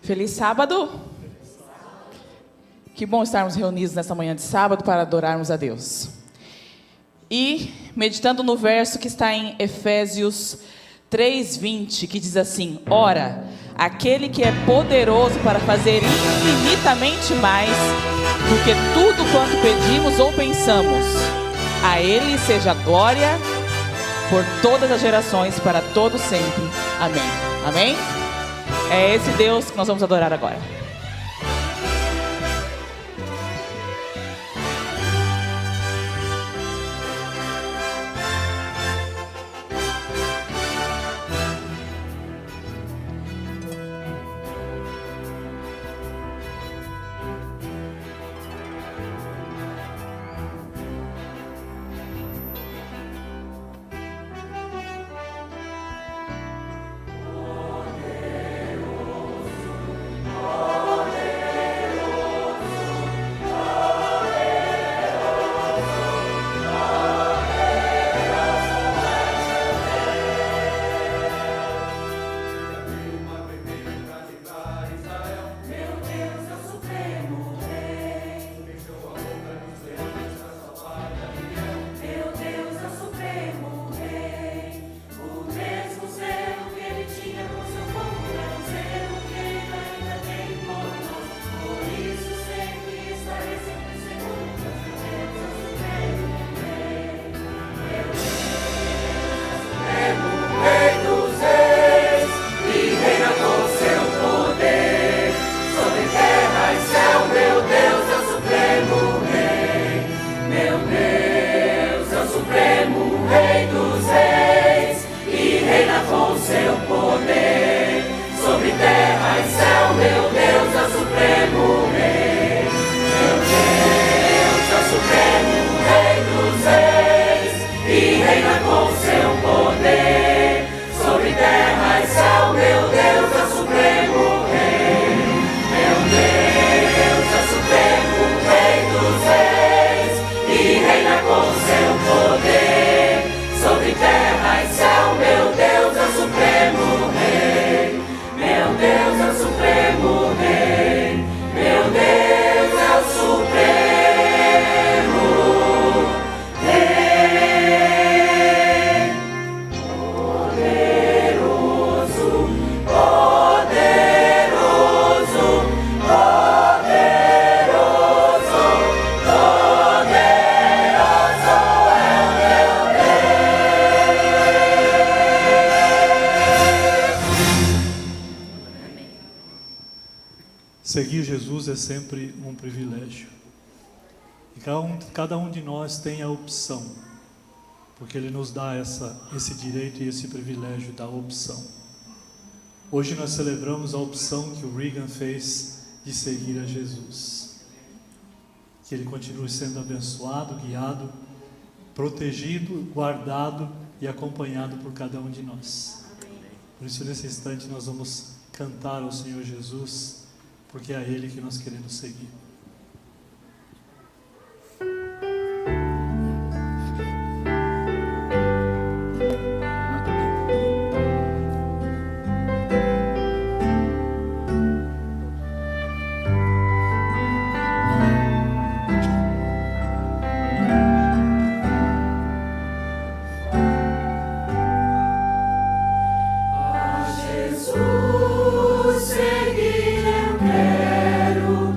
Feliz sábado! Que bom estarmos reunidos nessa manhã de sábado para adorarmos a Deus. E meditando no verso que está em Efésios 3:20, que diz assim: Ora, aquele que é poderoso para fazer infinitamente mais do que tudo quanto pedimos ou pensamos, a Ele seja glória por todas as gerações, para todo sempre. Amém. Amém? É esse Deus que nós vamos adorar agora. Seguir Jesus é sempre um privilégio. E cada um de nós tem a opção, porque Ele nos dá esse direito e esse privilégio da opção. Hoje nós celebramos a opção que o Reagan fez de seguir a Jesus. Que ele continue sendo abençoado, guiado, protegido, guardado e acompanhado por cada um de nós. Por isso, nesse instante, nós vamos cantar ao Senhor Jesus, porque é a Ele que nós queremos seguir. Seguir eu quero,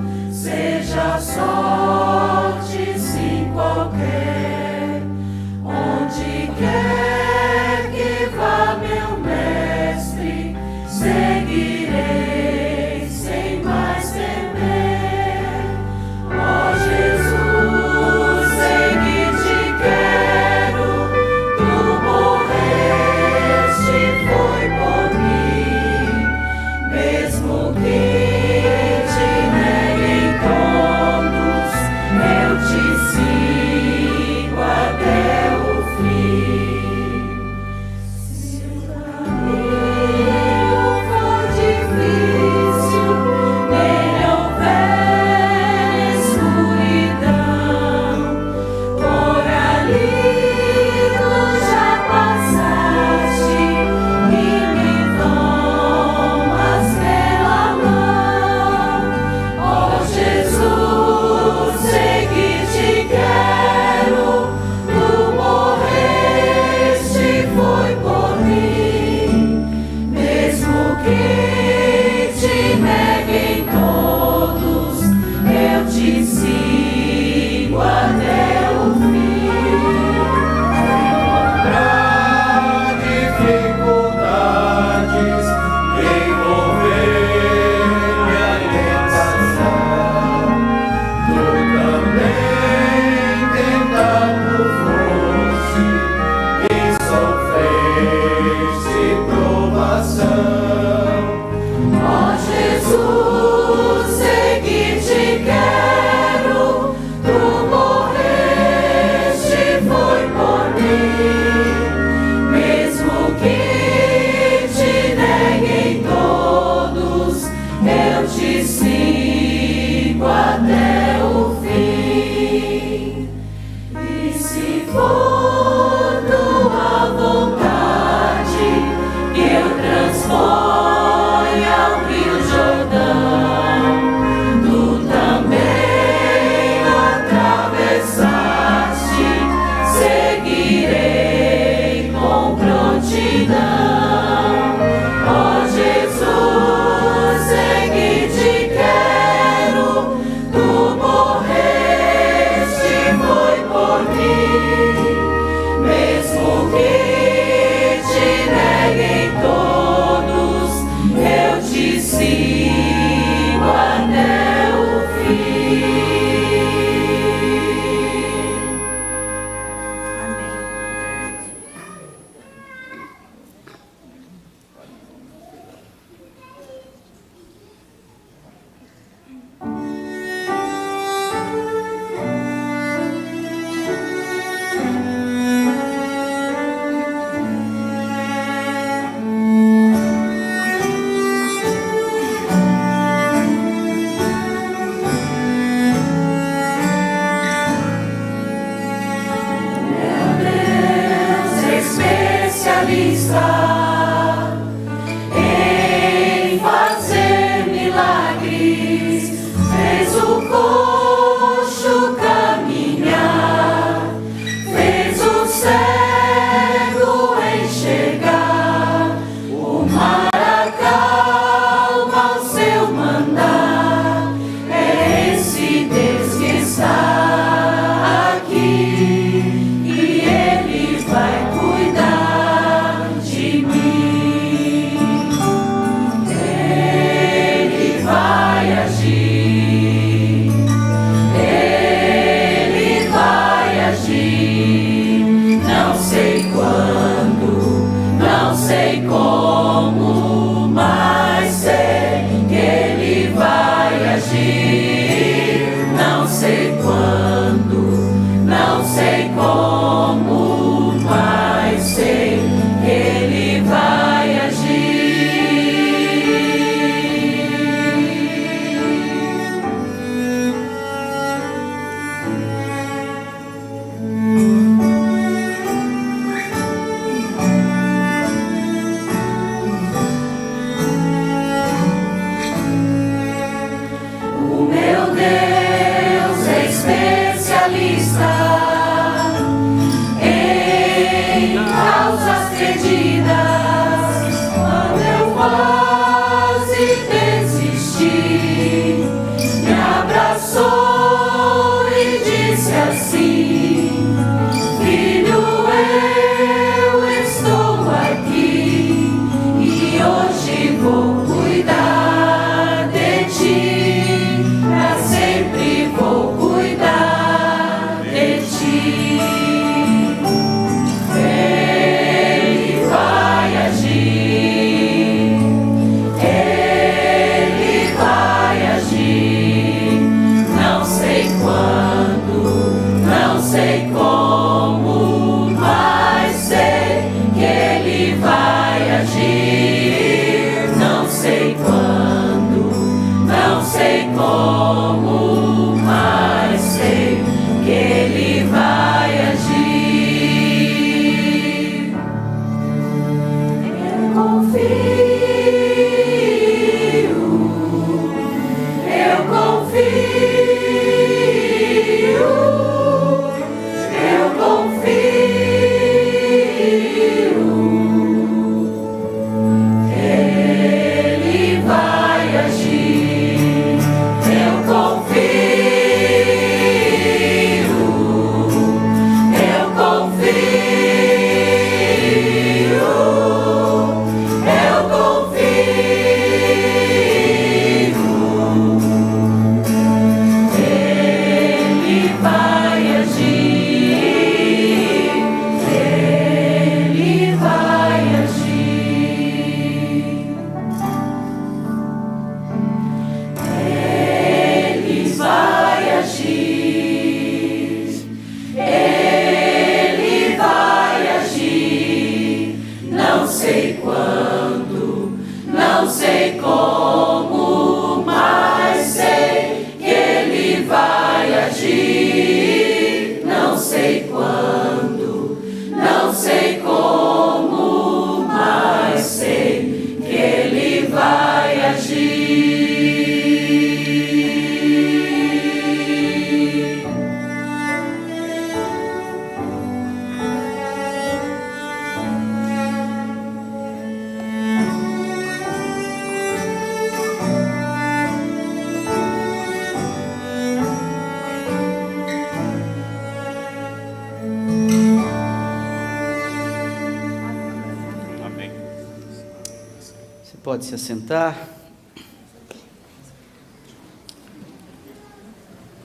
Pode se assentar.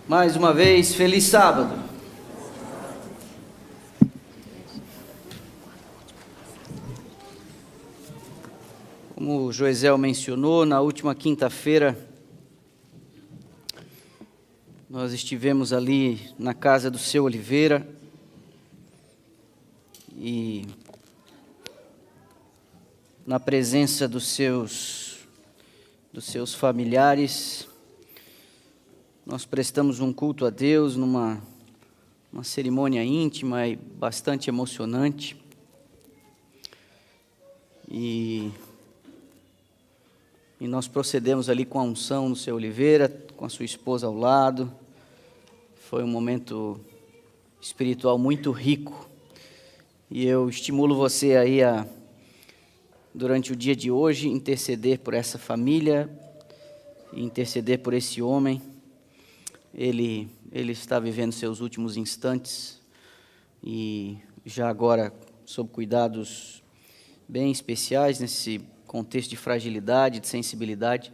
Mais uma vez, feliz sábado. Como o Joesel mencionou, na última quinta-feira, nós estivemos ali na casa do seu Oliveira e na presença dos seus familiares, nós prestamos um culto a Deus numa cerimônia íntima e bastante emocionante. E nós procedemos ali com a unção do seu Oliveira, com a sua esposa ao lado. Foi um momento espiritual muito rico. E eu estimulo você aí a, durante o dia de hoje, interceder por essa família, interceder por esse homem. Ele está vivendo seus últimos instantes e já agora sob cuidados bem especiais nesse contexto de fragilidade, de sensibilidade.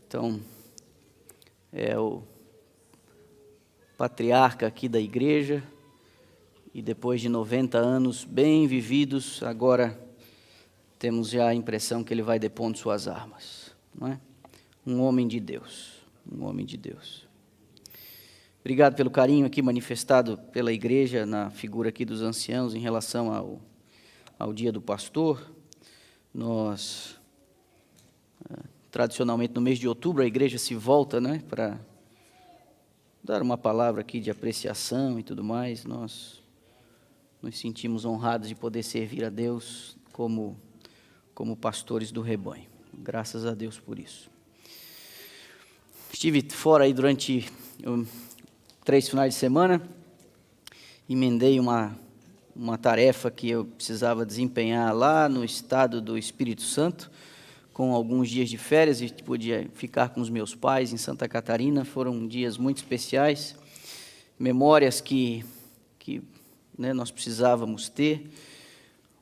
Então, é o patriarca aqui da igreja e depois de 90 anos bem vividos, agora temos já a impressão que ele vai depondo suas armas, não é? Um homem de Deus, um homem de Deus. Obrigado pelo carinho aqui manifestado pela igreja na figura aqui dos anciãos em relação ao dia do pastor. Nós, tradicionalmente no mês de outubro, a igreja se volta, né, para dar uma palavra aqui de apreciação e tudo mais. Nós nos sentimos honrados de poder servir a Deus como pastores do rebanho. Graças a Deus por isso. Estive fora aí durante 3 finais de semana, emendei uma tarefa que eu precisava desempenhar lá no estado do Espírito Santo, com alguns dias de férias, e podia ficar com os meus pais em Santa Catarina. Foram dias muito especiais, memórias que né, nós precisávamos ter.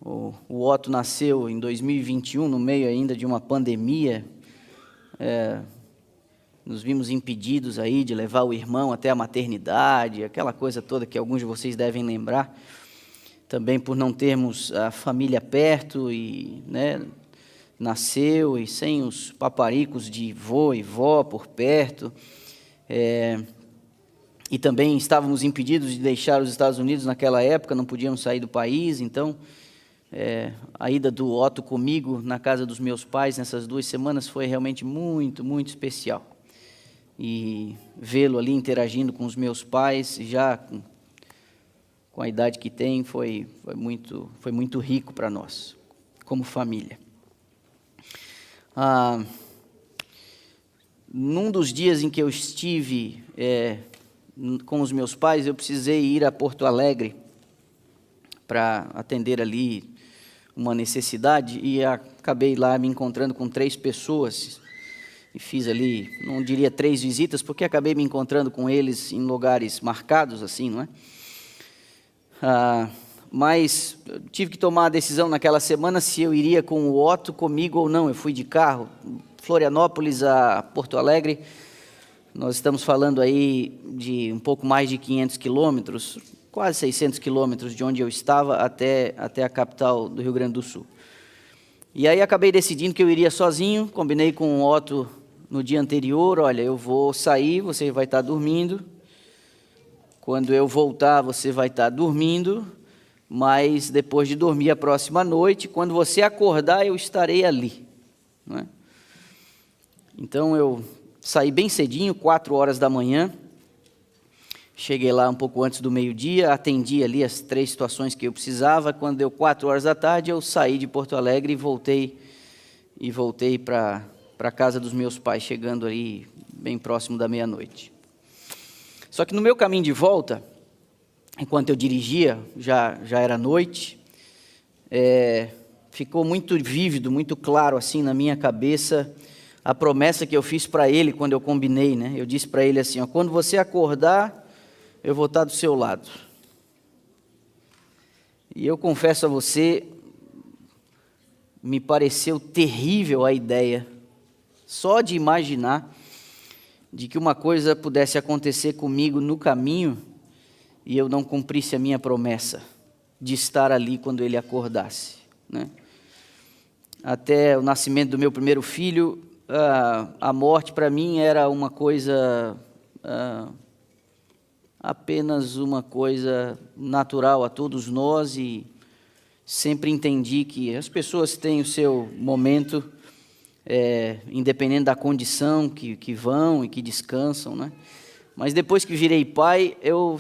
O Otto nasceu em 2021, no meio ainda de uma pandemia. Nos vimos impedidos aí de levar o irmão até a maternidade, aquela coisa toda que alguns de vocês devem lembrar. Também por não termos a família perto e, né, nasceu e sem os paparicos de vô e vó por perto. E também estávamos impedidos de deixar os Estados Unidos naquela época, não podíamos sair do país. Então, a ida do Otto comigo na casa dos meus pais nessas 2 semanas foi realmente muito, muito especial. E vê-lo ali interagindo com os meus pais, já com a idade que tem, foi muito rico para nós, como família. Num dos dias em que eu estive com os meus pais, eu precisei ir a Porto Alegre para atender ali uma necessidade, e acabei lá me encontrando com 3 pessoas, e fiz ali, não diria 3 visitas, porque acabei me encontrando com eles em lugares marcados, assim, não é? Mas eu tive que tomar a decisão naquela semana se eu iria com o Otto comigo ou não. Eu fui de carro, Florianópolis a Porto Alegre. Nós estamos falando aí de um pouco mais de 500 quilômetros, quase 600 quilômetros de onde eu estava até a capital do Rio Grande do Sul. E aí acabei decidindo que eu iria sozinho, combinei com o Otto no dia anterior: olha, eu vou sair, você vai estar dormindo, quando eu voltar você vai estar dormindo, mas depois de dormir a próxima noite, quando você acordar eu estarei ali, não é? Então eu saí bem cedinho, 4 horas da manhã, cheguei lá um pouco antes do meio-dia, atendi ali as 3 situações que eu precisava. Quando deu 4 horas da tarde, eu saí de Porto Alegre e voltei para a casa dos meus pais, chegando ali bem próximo da meia-noite. Só que no meu caminho de volta, enquanto eu dirigia, já era noite, ficou muito vívido, muito claro assim na minha cabeça a promessa que eu fiz para ele quando eu combinei, né? Eu disse para ele assim: ó, quando você acordar, eu vou estar do seu lado. E eu confesso a você, me pareceu terrível a ideia, só de imaginar, de que uma coisa pudesse acontecer comigo no caminho e eu não cumprisse a minha promessa de estar ali quando ele acordasse, né? Até o nascimento do meu primeiro filho, a morte para mim era uma coisa, apenas uma coisa natural a todos nós, e sempre entendi que as pessoas têm o seu momento, independente da condição que vão e que descansam, né? Mas depois que virei pai, eu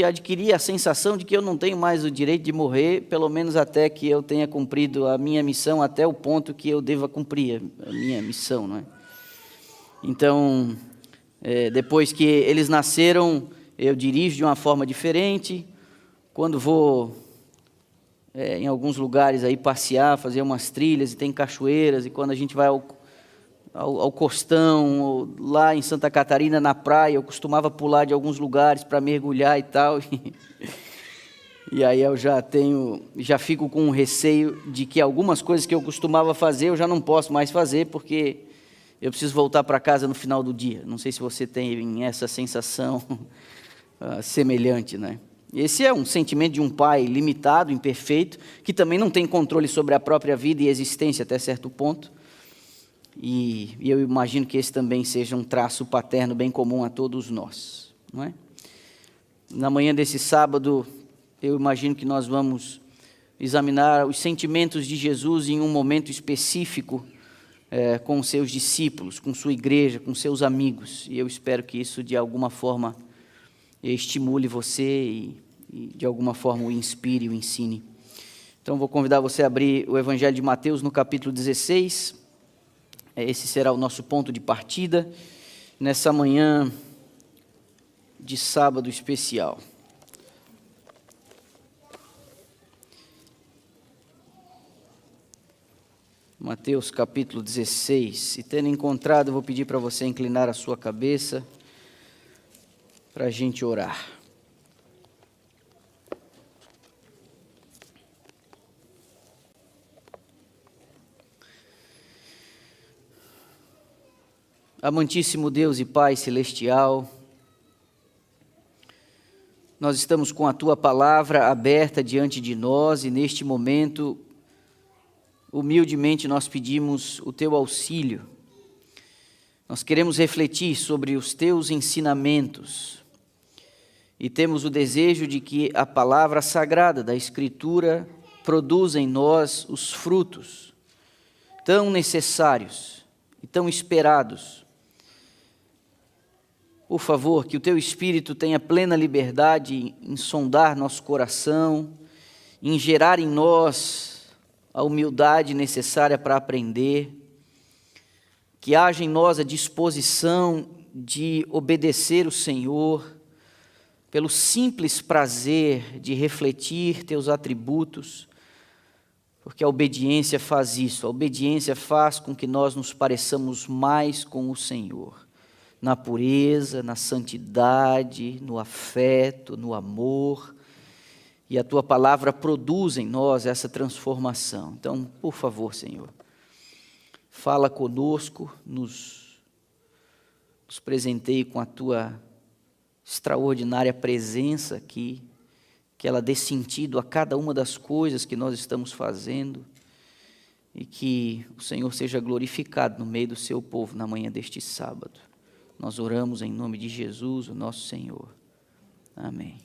adquiri a sensação de que eu não tenho mais o direito de morrer, pelo menos até que eu tenha cumprido a minha missão, até o ponto que eu deva cumprir a minha missão, não é? Então, depois que eles nasceram, eu dirijo de uma forma diferente. Quando vou em alguns lugares aí passear, fazer umas trilhas, e tem cachoeiras, e quando a gente vai ao Costão, ou lá em Santa Catarina, na praia, eu costumava pular de alguns lugares para mergulhar e tal, e aí eu já fico com um receio de que algumas coisas que eu costumava fazer, eu já não posso mais fazer, porque eu preciso voltar para casa no final do dia. Não sei se você tem essa sensação semelhante, né? Esse é um sentimento de um pai limitado, imperfeito, que também não tem controle sobre a própria vida e existência até certo ponto. E eu imagino que esse também seja um traço paterno bem comum a todos nós, não é? Na manhã desse sábado, eu imagino que nós vamos examinar os sentimentos de Jesus em um momento específico, com os seus discípulos, com sua igreja, com seus amigos. E eu espero que isso, de alguma forma, estimule você e de alguma forma, o inspire, o ensine. Então, vou convidar você a abrir o Evangelho de Mateus no capítulo 16. Esse será o nosso ponto de partida nessa manhã de sábado especial. Mateus capítulo 16. E tendo encontrado, eu vou pedir para você inclinar a sua cabeça para a gente orar. Amantíssimo Deus e Pai celestial, nós estamos com a Tua palavra aberta diante de nós, e neste momento, humildemente nós pedimos o Teu auxílio. Nós queremos refletir sobre os Teus ensinamentos e temos o desejo de que a palavra sagrada da Escritura produza em nós os frutos tão necessários e tão esperados. Por favor, que o Teu Espírito tenha plena liberdade em sondar nosso coração, em gerar em nós a humildade necessária para aprender, que haja em nós a disposição de obedecer o Senhor, pelo simples prazer de refletir Teus atributos, porque a obediência faz isso, a obediência faz com que nós nos pareçamos mais com o Senhor, na pureza, na santidade, no afeto, no amor, e a Tua palavra produz em nós essa transformação. Então, por favor, Senhor, fala conosco, nos presenteie com a Tua extraordinária presença aqui, que ela dê sentido a cada uma das coisas que nós estamos fazendo, e que o Senhor seja glorificado no meio do Seu povo na manhã deste sábado. Nós oramos em nome de Jesus, o nosso Senhor. Amém.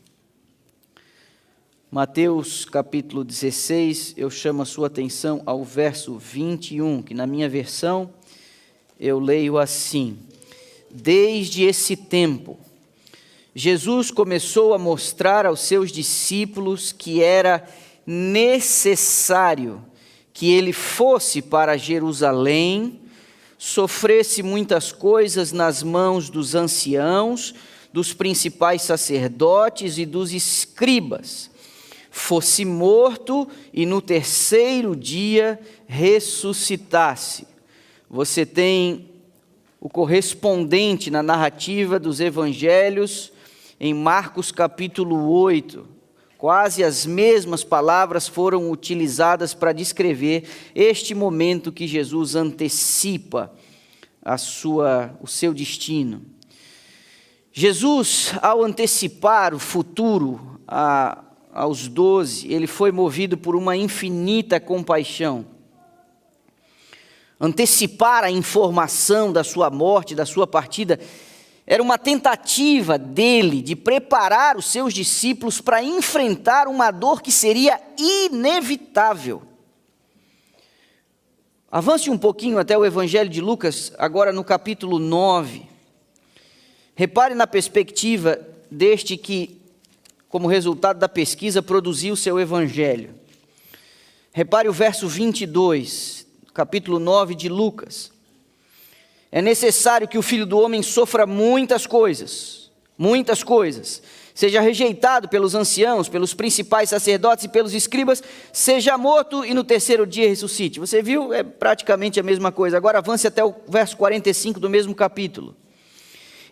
Mateus capítulo 16, eu chamo a sua atenção ao verso 21, que na minha versão eu leio assim: Desde esse tempo, Jesus começou a mostrar aos seus discípulos que era necessário que ele fosse para Jerusalém, sofresse muitas coisas nas mãos dos anciãos, dos principais sacerdotes e dos escribas, fosse morto e no terceiro dia ressuscitasse. Você tem o correspondente na narrativa dos evangelhos em Marcos capítulo 8, Quase as mesmas palavras foram utilizadas para descrever este momento que Jesus antecipa o seu destino. Jesus, ao antecipar o futuro aos 12, ele foi movido por uma infinita compaixão. Antecipar a informação da sua morte, da sua partida, era uma tentativa dele de preparar os seus discípulos para enfrentar uma dor que seria inevitável. Avance um pouquinho até o Evangelho de Lucas, agora no capítulo 9. Repare na perspectiva deste que, como resultado da pesquisa, produziu o seu Evangelho. Repare o verso 22, capítulo 9 de Lucas. É necessário que o Filho do Homem sofra muitas coisas, seja rejeitado pelos anciãos, pelos principais sacerdotes e pelos escribas, seja morto e no terceiro dia ressuscite. Você viu? É praticamente a mesma coisa. Agora avance até o verso 45 do mesmo capítulo.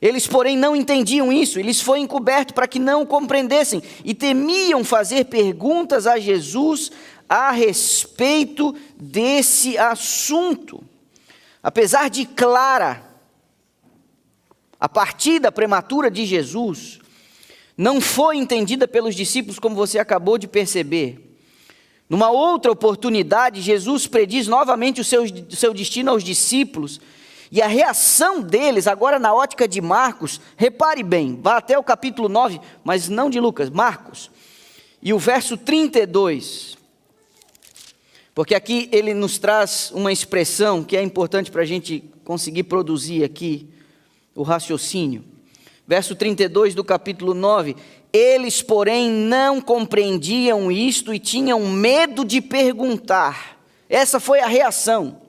Eles, porém, não entendiam isso, lhes foi encoberto para que não compreendessem, e temiam fazer perguntas a Jesus a respeito desse assunto. Apesar de clara, a partida prematura de Jesus não foi entendida pelos discípulos como você acabou de perceber. Numa outra oportunidade, Jesus prediz novamente o seu destino aos discípulos, e a reação deles, agora na ótica de Marcos, repare bem, vá até o capítulo 9, mas não de Lucas, Marcos, e o verso 32, porque aqui ele nos traz uma expressão que é importante para a gente conseguir produzir aqui o raciocínio. Verso 32 do capítulo 9, eles, porém, não compreendiam isto e tinham medo de perguntar. Essa foi a reação.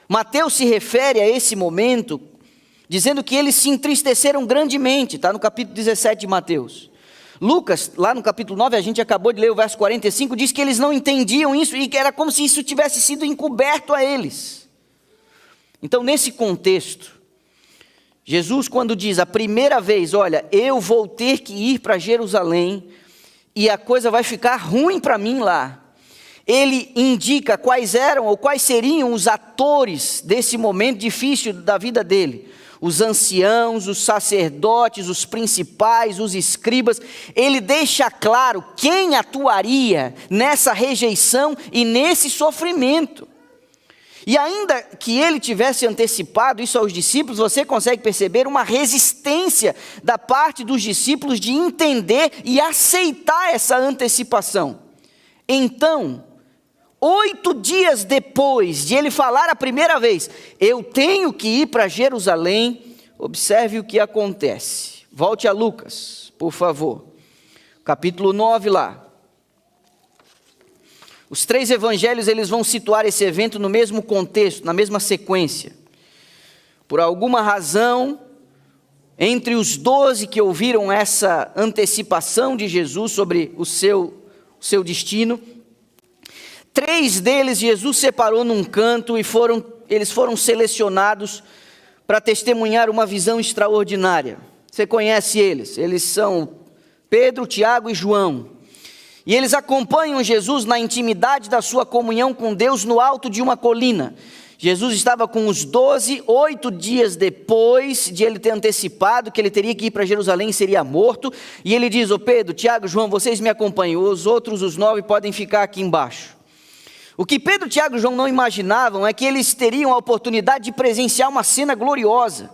Mateus se refere a esse momento, dizendo que eles se entristeceram grandemente, está no capítulo 17 de Mateus. Lucas, lá no capítulo 9, a gente acabou de ler o verso 45, diz que eles não entendiam isso e que era como se isso tivesse sido encoberto a eles. Então, nesse contexto, Jesus, quando diz a primeira vez, olha, eu vou ter que ir para Jerusalém e a coisa vai ficar ruim para mim lá, ele indica quais eram ou quais seriam os atores desse momento difícil da vida dele. Os anciãos, os sacerdotes, os principais, os escribas. Ele deixa claro quem atuaria nessa rejeição e nesse sofrimento. E ainda que ele tivesse antecipado isso aos discípulos, você consegue perceber uma resistência da parte dos discípulos de entender e aceitar essa antecipação. Então, 8 dias depois de ele falar a primeira vez, eu tenho que ir para Jerusalém, observe o que acontece. Volte a Lucas, por favor. Capítulo 9 lá. Os 3 evangelhos, eles vão situar esse evento no mesmo contexto, na mesma sequência. Por alguma razão, entre os 12 que ouviram essa antecipação de Jesus sobre o seu destino, 3 deles Jesus separou num canto e eles foram selecionados para testemunhar uma visão extraordinária. Você conhece eles são Pedro, Tiago e João. E eles acompanham Jesus na intimidade da sua comunhão com Deus no alto de uma colina. Jesus estava com os 12, 8 dias depois de ele ter antecipado que ele teria que ir para Jerusalém e seria morto. E ele diz, Pedro, Tiago, João, vocês me acompanham, os outros, os 9, podem ficar aqui embaixo. O que Pedro, Tiago e João não imaginavam é que eles teriam a oportunidade de presenciar uma cena gloriosa.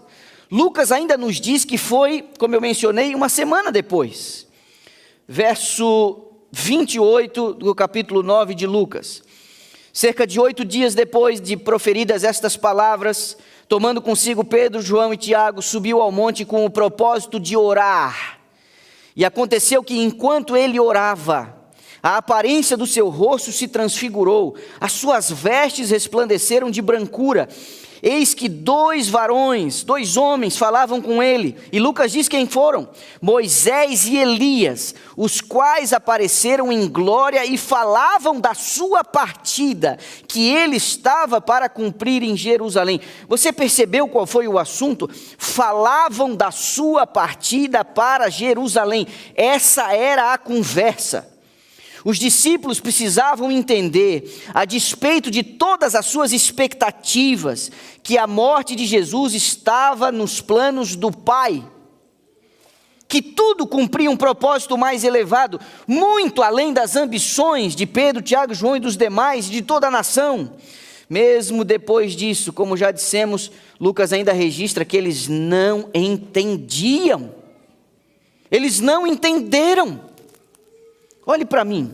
Lucas ainda nos diz que foi, como eu mencionei, uma semana depois. Verso 28 do capítulo 9 de Lucas. Cerca de 8 dias depois de proferidas estas palavras, tomando consigo Pedro, João e Tiago, subiu ao monte com o propósito de orar. E aconteceu que enquanto ele orava, a aparência do seu rosto se transfigurou, as suas vestes resplandeceram de brancura. eis que 2 varões, 2 homens falavam com ele. E Lucas diz quem foram: Moisés e Elias, os quais apareceram em glória e falavam da sua partida, que ele estava para cumprir em Jerusalém. Você percebeu qual foi o assunto? Falavam da sua partida para Jerusalém. Essa era a conversa. Os discípulos precisavam entender, a despeito de todas as suas expectativas, que a morte de Jesus estava nos planos do Pai, que tudo cumpria um propósito mais elevado, muito além das ambições de Pedro, Tiago, João e dos demais, de toda a nação. Mesmo depois disso, como já dissemos, Lucas ainda registra que eles não entendiam. Eles não entenderam. Olhe para mim.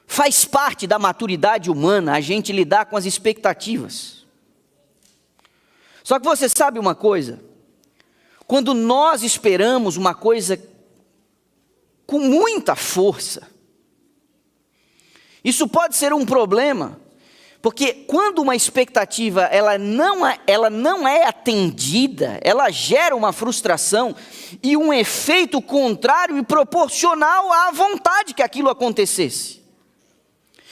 Faz parte da maturidade humana a gente lidar com as expectativas. Só que você sabe uma coisa? Quando nós esperamos uma coisa com muita força, isso pode ser um problema. Porque quando uma expectativa ela não é atendida, ela gera uma frustração e um efeito contrário e proporcional à vontade que aquilo acontecesse.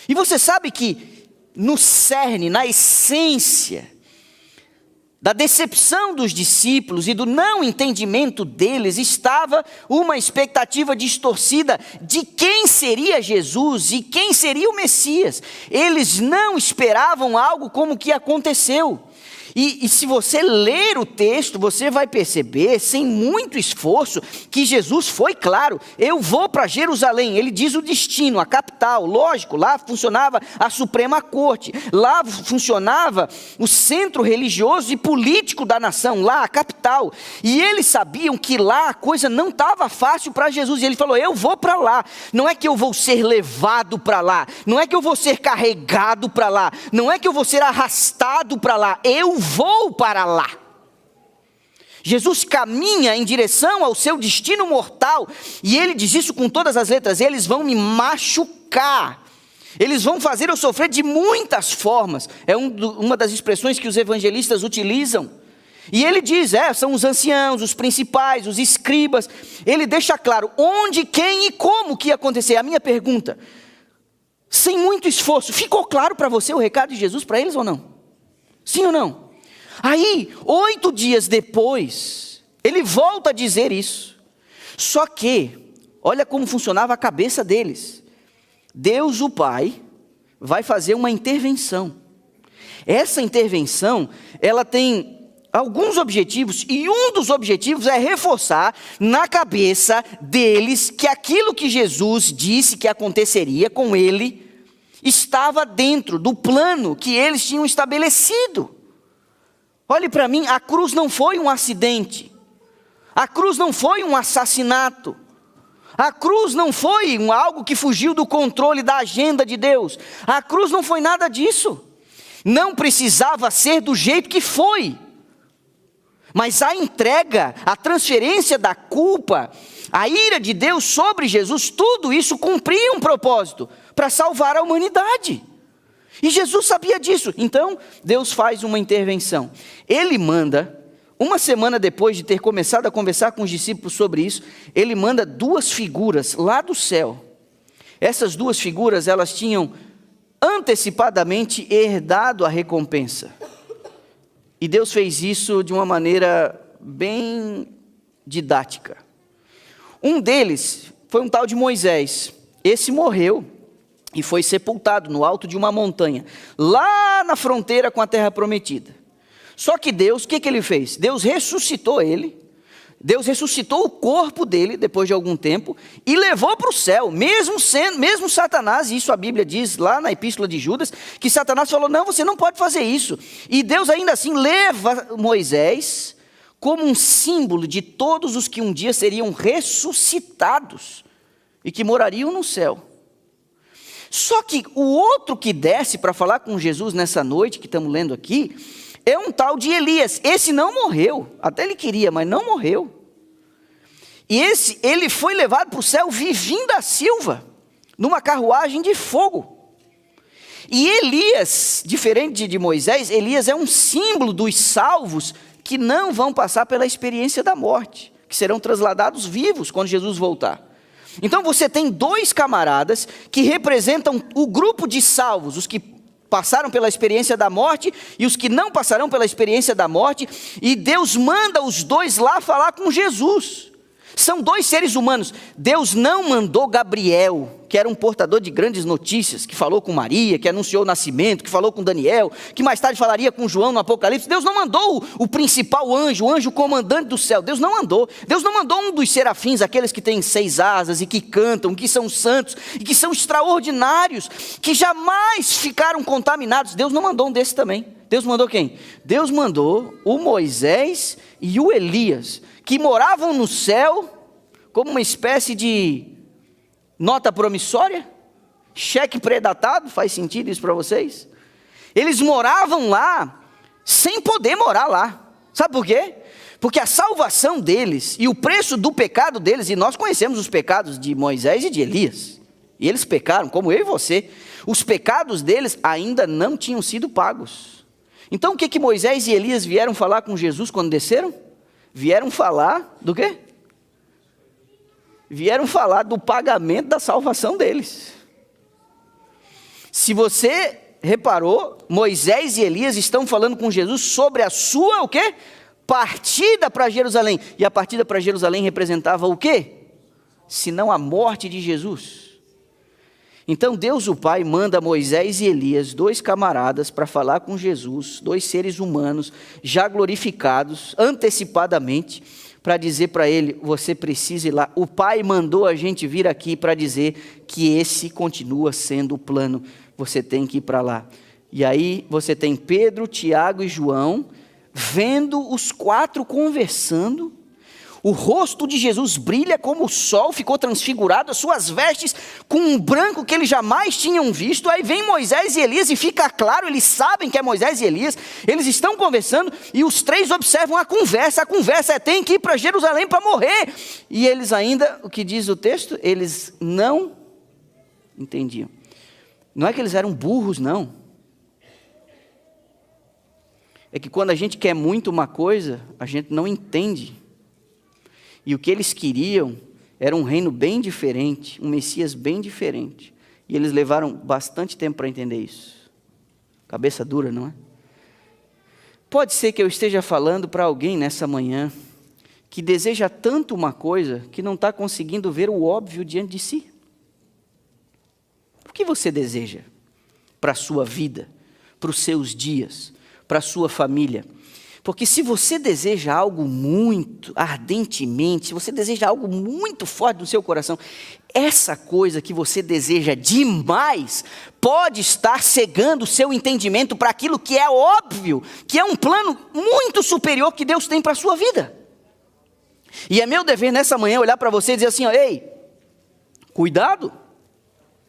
E você sabe que no cerne, na essência da decepção dos discípulos e do não entendimento deles, estava uma expectativa distorcida de quem seria Jesus e quem seria o Messias. Eles não esperavam algo como o que aconteceu. E se você ler o texto, você vai perceber, sem muito esforço, que Jesus foi claro: eu vou para Jerusalém. Ele diz o destino, a capital. Lógico, lá funcionava a Suprema Corte, lá funcionava o centro religioso e político da nação, lá a capital. E eles sabiam que lá a coisa não estava fácil para Jesus. E ele falou: eu vou para lá. Não é que eu vou ser levado para lá, não é que eu vou ser carregado para lá, não é que eu vou ser arrastado para lá, eu vou para lá. Jesus caminha em direção ao seu destino mortal, e ele diz isso com todas as letras: eles vão me machucar, eles vão fazer eu sofrer de muitas formas. É uma das expressões que os evangelistas utilizam. E ele diz, são os anciãos, os principais, os escribas. Ele deixa claro onde, quem e como que ia acontecer. A minha pergunta, sem muito esforço, ficou claro para você o recado de Jesus para eles ou não? Sim ou não? Aí, 8 dias depois, ele volta a dizer isso. Só que, olha como funcionava a cabeça deles. Deus, o Pai, vai fazer uma intervenção. Essa intervenção, ela tem alguns objetivos, e um dos objetivos é reforçar na cabeça deles que aquilo que Jesus disse que aconteceria com ele, estava dentro do plano que eles tinham estabelecido. Olhe para mim, a cruz não foi um acidente, a cruz não foi um assassinato, a cruz não foi algo que fugiu do controle da agenda de Deus, a cruz não foi nada disso, não precisava ser do jeito que foi, mas a entrega, a transferência da culpa, a ira de Deus sobre Jesus, tudo isso cumpria um propósito, para salvar a humanidade. E Jesus sabia disso. Então Deus faz uma intervenção. Ele manda, uma semana depois de ter começado a conversar com os discípulos sobre isso, ele manda 2 figuras lá do céu. Essas 2 figuras, elas tinham antecipadamente herdado a recompensa. E Deus fez isso de uma maneira bem didática. Um deles foi um tal de Moisés. Esse morreu e foi sepultado no alto de uma montanha, lá na fronteira com a terra prometida. Só que Deus, o que ele fez? Deus ressuscitou ele, Deus ressuscitou o corpo dele depois de algum tempo e levou para o céu, mesmo Satanás, e isso a Bíblia diz lá na epístola de Judas, que Satanás falou: não, você não pode fazer isso. E Deus ainda assim leva Moisés como um símbolo de todos os que um dia seriam ressuscitados e que morariam no céu. Só que o outro que desce para falar com Jesus nessa noite, que estamos lendo aqui, é um tal de Elias. Esse não morreu, até ele queria, mas não morreu. E ele foi levado para o céu vivinho da Silva, numa carruagem de fogo. E Elias, diferente de Moisés, Elias é um símbolo dos salvos que não vão passar pela experiência da morte, que serão transladados vivos quando Jesus voltar. Então você tem dois camaradas que representam o grupo de salvos, os que passaram pela experiência da morte e os que não passarão pela experiência da morte, e Deus manda os dois lá falar com Jesus. São dois seres humanos. Deus não mandou Gabriel, que era um portador de grandes notícias, que falou com Maria, que anunciou o nascimento, que falou com Daniel, que mais tarde falaria com João no Apocalipse. Deus não mandou o principal anjo, o anjo comandante do céu. Deus não mandou. Deus não mandou um dos serafins, aqueles que têm 6 asas e que cantam, que são santos e que são extraordinários, que jamais ficaram contaminados. Deus não mandou um desses também. Deus mandou quem? Deus mandou o Moisés e o Elias, que moravam no céu como uma espécie de nota promissória, cheque pré-datado. Faz sentido isso para vocês? Eles moravam lá sem poder morar lá. Sabe por quê? Porque a salvação deles e o preço do pecado deles, e nós conhecemos os pecados de Moisés e de Elias, e eles pecaram, como eu e você. Os pecados deles ainda não tinham sido pagos. Então o que Moisés e Elias vieram falar com Jesus quando desceram? Vieram falar do quê? Vieram falar do pagamento da salvação deles. Se você reparou, Moisés e Elias estão falando com Jesus sobre a sua, o quê? Partida para Jerusalém. E a partida para Jerusalém representava o quê? Senão a morte de Jesus. Então Deus o Pai manda Moisés e Elias, dois camaradas, para falar com Jesus, dois seres humanos, já glorificados, antecipadamente, para dizer para ele: você precisa ir lá. O Pai mandou a gente vir aqui para dizer que esse continua sendo o plano, você tem que ir para lá. E aí você tem Pedro, Tiago e João, vendo os 4 conversando. O rosto de Jesus brilha como o sol, ficou transfigurado, as suas vestes com um branco que eles jamais tinham visto. Aí vem Moisés e Elias e fica claro, eles sabem que é Moisés e Elias, eles estão conversando e os 3 observam a conversa é: tem que ir para Jerusalém para morrer. E eles ainda, o que diz o texto, eles não entendiam. Não é que eles eram burros, não. É que quando a gente quer muito uma coisa, a gente não entende. E o que eles queriam era um reino bem diferente, um Messias bem diferente. E eles levaram bastante tempo para entender isso. Cabeça dura, não é? Pode ser que eu esteja falando para alguém nessa manhã que deseja tanto uma coisa que não está conseguindo ver o óbvio diante de si. O que você deseja para a sua vida, para os seus dias, para a sua família? Porque se você deseja algo muito ardentemente, se você deseja algo muito forte no seu coração, essa coisa que você deseja demais pode estar cegando o seu entendimento para aquilo que é óbvio, que é um plano muito superior que Deus tem para a sua vida. E é meu dever nessa manhã olhar para você e dizer assim: ó, ei, cuidado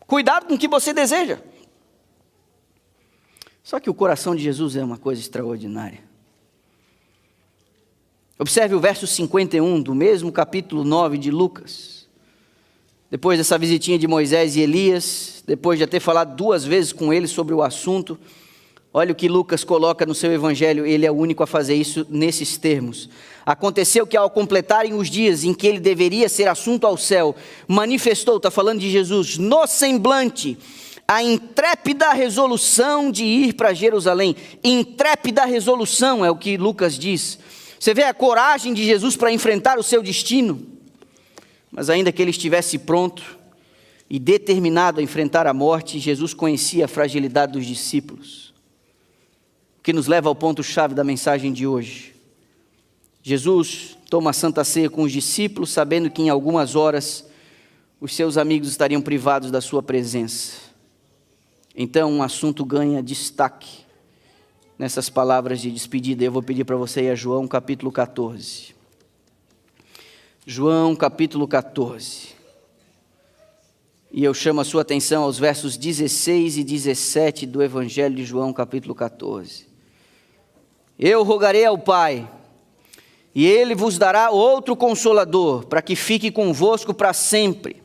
com o que você deseja. Só que o coração de Jesus é uma coisa extraordinária. Observe o verso 51 do mesmo capítulo 9 de Lucas. Depois dessa visitinha de Moisés e Elias, depois de ter falado 2 vezes com eles sobre o assunto, olha o que Lucas coloca no seu evangelho, ele é o único a fazer isso nesses termos. Aconteceu que ao completarem os dias em que ele deveria ser assunto ao céu, manifestou, está falando de Jesus, no semblante, a intrépida resolução de ir para Jerusalém. Intrépida resolução é o que Lucas diz. Você vê a coragem de Jesus para enfrentar o seu destino. Mas ainda que ele estivesse pronto e determinado a enfrentar a morte, Jesus conhecia a fragilidade dos discípulos. O que nos leva ao ponto-chave da mensagem de hoje. Jesus toma a Santa Ceia com os discípulos, sabendo que em algumas horas os seus amigos estariam privados da sua presença. Então um assunto ganha destaque nessas palavras de despedida. Eu vou pedir para você ir a João capítulo 14. João capítulo 14. E eu chamo a sua atenção aos versos 16 e 17 do Evangelho de João capítulo 14. Eu rogarei ao Pai, e Ele vos dará outro Consolador, para que fique convosco para sempre,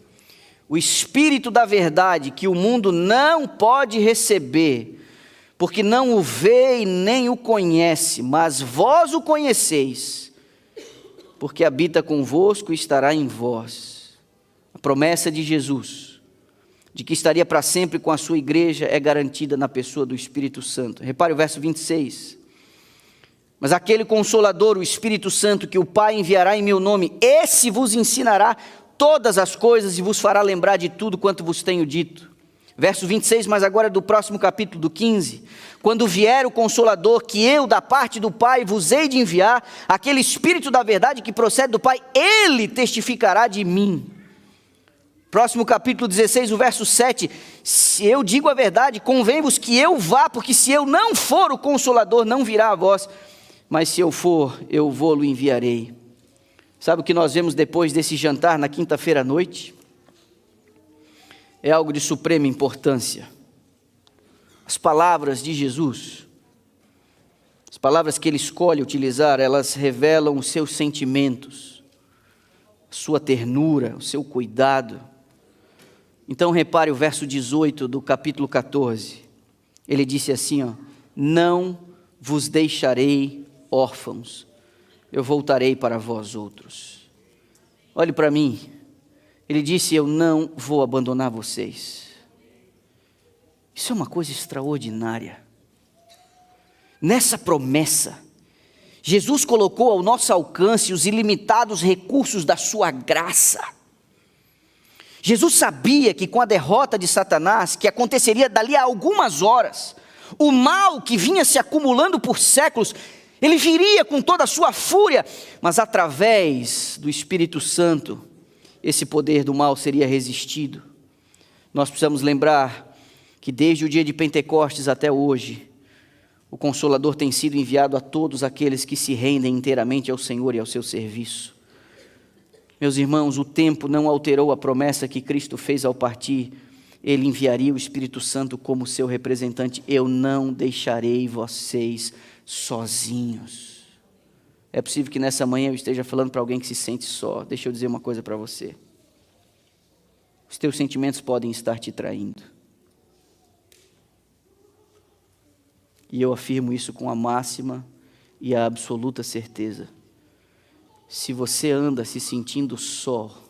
o Espírito da verdade, que o mundo não pode receber, porque não o vê e nem o conhece, mas vós o conheceis, porque habita convosco e estará em vós. A promessa de Jesus, de que estaria para sempre com a sua igreja, é garantida na pessoa do Espírito Santo. Repare o verso 26. Mas aquele Consolador, o Espírito Santo, que o Pai enviará em meu nome, esse vos ensinará todas as coisas e vos fará lembrar de tudo quanto vos tenho dito. Verso 26, mas agora do próximo capítulo do 15. Quando vier o Consolador, que eu da parte do Pai vos hei de enviar, aquele Espírito da verdade que procede do Pai, ele testificará de mim. Próximo capítulo 16, o verso 7. Se eu digo a verdade, convém-vos que eu vá, porque se eu não for, o Consolador não virá a vós, mas se eu for, eu vou-lo enviarei. Sabe o que nós vemos depois desse jantar na quinta-feira à noite? É algo de suprema importância. As palavras de Jesus, as palavras que ele escolhe utilizar, elas revelam os seus sentimentos, a sua ternura, o seu cuidado. Então repare o verso 18 do capítulo 14. Ele disse assim, não vos deixarei órfãos, eu voltarei para vós outros. Olhe para mim. Ele disse, eu não vou abandonar vocês. Isso é uma coisa extraordinária. Nessa promessa, Jesus colocou ao nosso alcance os ilimitados recursos da sua graça. Jesus sabia que com a derrota de Satanás, que aconteceria dali a algumas horas, o mal que vinha se acumulando por séculos, ele viria com toda a sua fúria, mas através do Espírito Santo, esse poder do mal seria resistido. Nós precisamos lembrar que desde o dia de Pentecostes até hoje, o Consolador tem sido enviado a todos aqueles que se rendem inteiramente ao Senhor e ao seu serviço. Meus irmãos, o tempo não alterou a promessa que Cristo fez ao partir. Ele enviaria o Espírito Santo como seu representante. Eu não deixarei vocês sozinhos. É possível que nessa manhã eu esteja falando para alguém que se sente só. Deixa eu dizer uma coisa para você. Os teus sentimentos podem estar te traindo. E eu afirmo isso com a máxima e a absoluta certeza. Se você anda se sentindo só,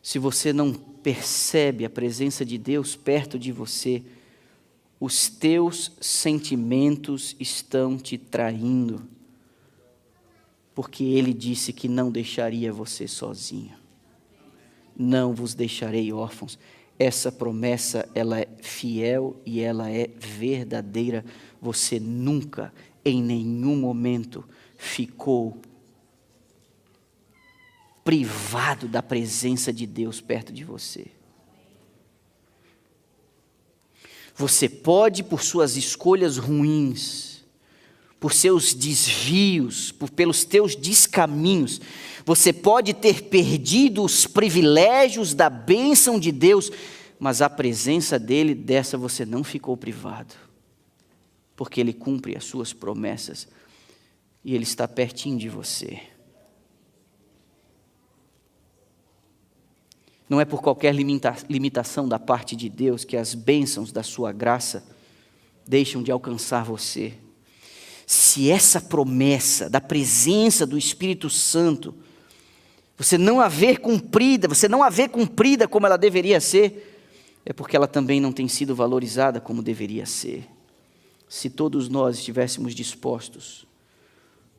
se você não percebe a presença de Deus perto de você, os teus sentimentos estão te traindo, porque Ele disse que não deixaria você sozinho. Não vos deixarei órfãos. Essa promessa, ela é fiel e ela é verdadeira. Você nunca, em nenhum momento, ficou privado da presença de Deus perto de você. Você pode, por suas escolhas ruins, por seus desvios, pelos teus descaminhos, você pode ter perdido os privilégios da bênção de Deus, mas a presença dEle, dessa você não ficou privado, porque Ele cumpre as suas promessas, e Ele está pertinho de você. Não é por qualquer limitação da parte de Deus que as bênçãos da sua graça deixam de alcançar você. Se essa promessa da presença do Espírito Santo, você não a ver cumprida como ela deveria ser, é porque ela também não tem sido valorizada como deveria ser. Se todos nós estivéssemos dispostos,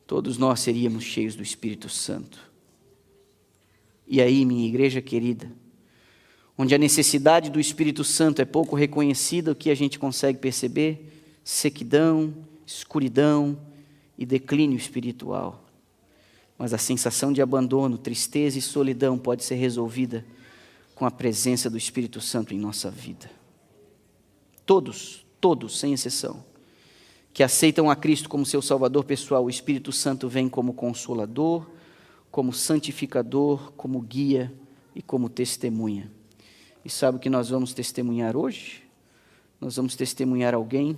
todos nós seríamos cheios do Espírito Santo. E aí, minha igreja querida, onde a necessidade do Espírito Santo é pouco reconhecida, o que a gente consegue perceber? Sequidão, escuridão e declínio espiritual. Mas a sensação de abandono, tristeza e solidão pode ser resolvida com a presença do Espírito Santo em nossa vida. Todos, sem exceção, que aceitam a Cristo como seu Salvador pessoal, o Espírito Santo vem como Consolador, como santificador, como guia e como testemunha. E sabe o que nós vamos testemunhar hoje? Nós vamos testemunhar alguém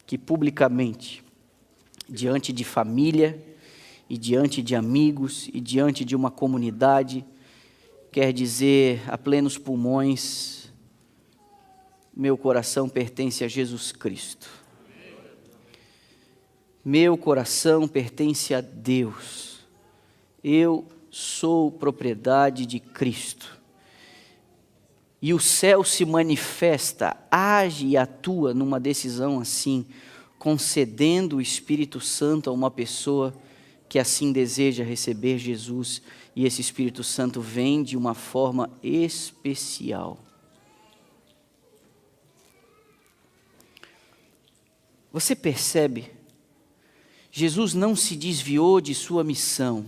que publicamente, diante de família, e diante de amigos, e diante de uma comunidade, quer dizer a plenos pulmões: meu coração pertence a Jesus Cristo. Meu coração pertence a Deus. Eu sou propriedade de Cristo. E o céu se manifesta, age e atua numa decisão assim, concedendo o Espírito Santo a uma pessoa que assim deseja receber Jesus, e esse Espírito Santo vem de uma forma especial. Você percebe? Jesus não se desviou de sua missão.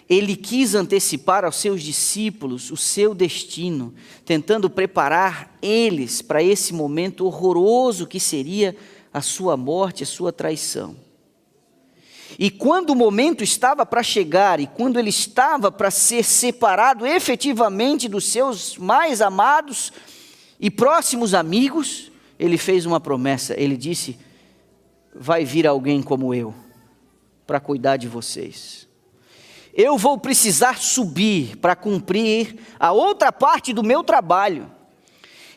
Ele quis antecipar aos seus discípulos o seu destino, tentando preparar eles para esse momento horroroso que seria a sua morte, a sua traição. E quando o momento estava para chegar, e quando ele estava para ser separado efetivamente dos seus mais amados e próximos amigos, ele fez uma promessa. Ele disse: vai vir alguém como eu para cuidar de vocês. Eu vou precisar subir para cumprir a outra parte do meu trabalho.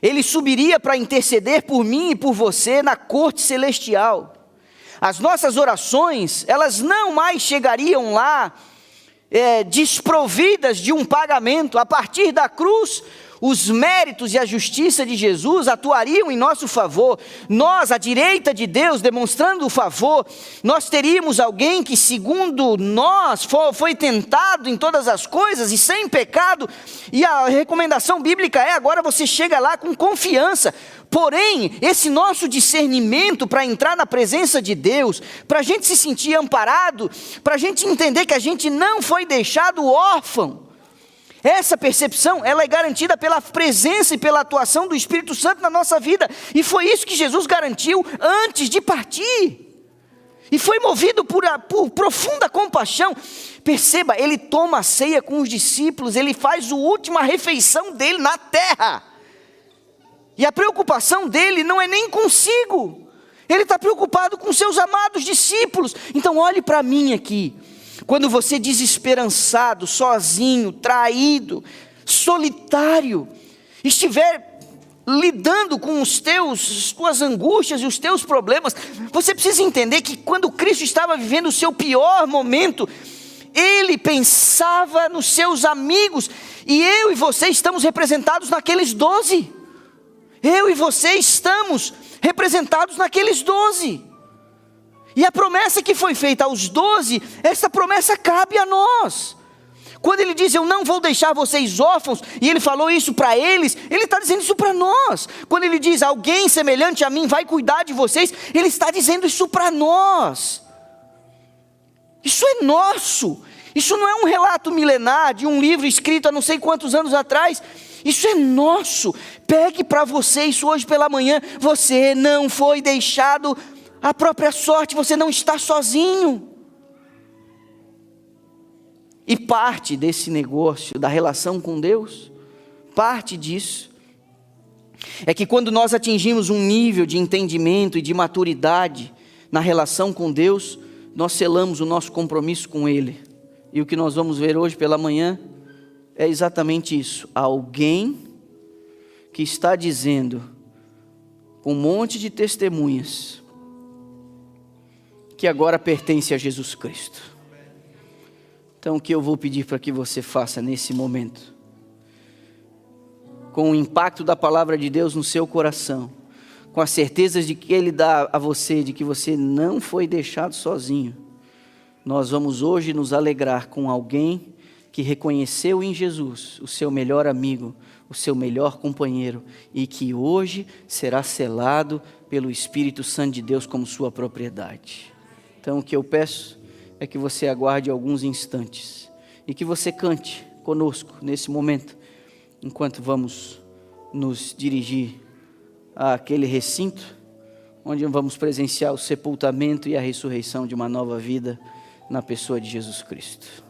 Ele subiria para interceder por mim e por você na corte celestial. As nossas orações, elas não mais chegariam lá desprovidas de um pagamento. A partir da cruz, os méritos e a justiça de Jesus atuariam em nosso favor. Nós, à direita de Deus, demonstrando o favor, nós teríamos alguém que, segundo nós, foi tentado em todas as coisas e sem pecado. E a recomendação bíblica é: agora você chega lá com confiança. Porém, esse nosso discernimento para entrar na presença de Deus, para a gente se sentir amparado, para a gente entender que a gente não foi deixado órfão, essa percepção, ela é garantida pela presença e pela atuação do Espírito Santo na nossa vida. E foi isso que Jesus garantiu antes de partir. E foi movido por profunda compaixão. Perceba, ele toma a ceia com os discípulos, ele faz a última refeição dele na terra. E a preocupação dele não é nem consigo. Ele está preocupado com seus amados discípulos. Então olhe para mim aqui. Quando você desesperançado, sozinho, traído, solitário, estiver lidando com as tuas angústias e os teus problemas, você precisa entender que quando Cristo estava vivendo o seu pior momento, ele pensava nos seus amigos, e eu e você estamos representados naqueles 12. Eu e você estamos representados naqueles 12. E a promessa que foi feita aos 12, essa promessa cabe a nós. Quando ele diz: eu não vou deixar vocês órfãos, e ele falou isso para eles, ele está dizendo isso para nós. Quando ele diz: alguém semelhante a mim vai cuidar de vocês, ele está dizendo isso para nós. Isso é nosso. Isso não é um relato milenar de um livro escrito há não sei quantos anos atrás. Isso é nosso. Pegue para você isso hoje pela manhã. Você não foi deixado à própria sorte, você não está sozinho. E parte desse negócio, da relação com Deus, parte disso, é que quando nós atingimos um nível de entendimento e de maturidade na relação com Deus, nós selamos o nosso compromisso com Ele. E o que nós vamos ver hoje pela manhã é exatamente isso. Alguém que está dizendo, com um monte de testemunhas, que agora pertence a Jesus Cristo. Então o que eu vou pedir para que você faça nesse momento, com o impacto da palavra de Deus no seu coração, com a certeza de que Ele dá a você, de que você não foi deixado sozinho, nós vamos hoje nos alegrar com alguém que reconheceu em Jesus o seu melhor amigo, o seu melhor companheiro, e que hoje será selado pelo Espírito Santo de Deus como sua propriedade. Então o que eu peço é que você aguarde alguns instantes e que você cante conosco nesse momento, enquanto vamos nos dirigir àquele recinto onde vamos presenciar o sepultamento e a ressurreição de uma nova vida na pessoa de Jesus Cristo.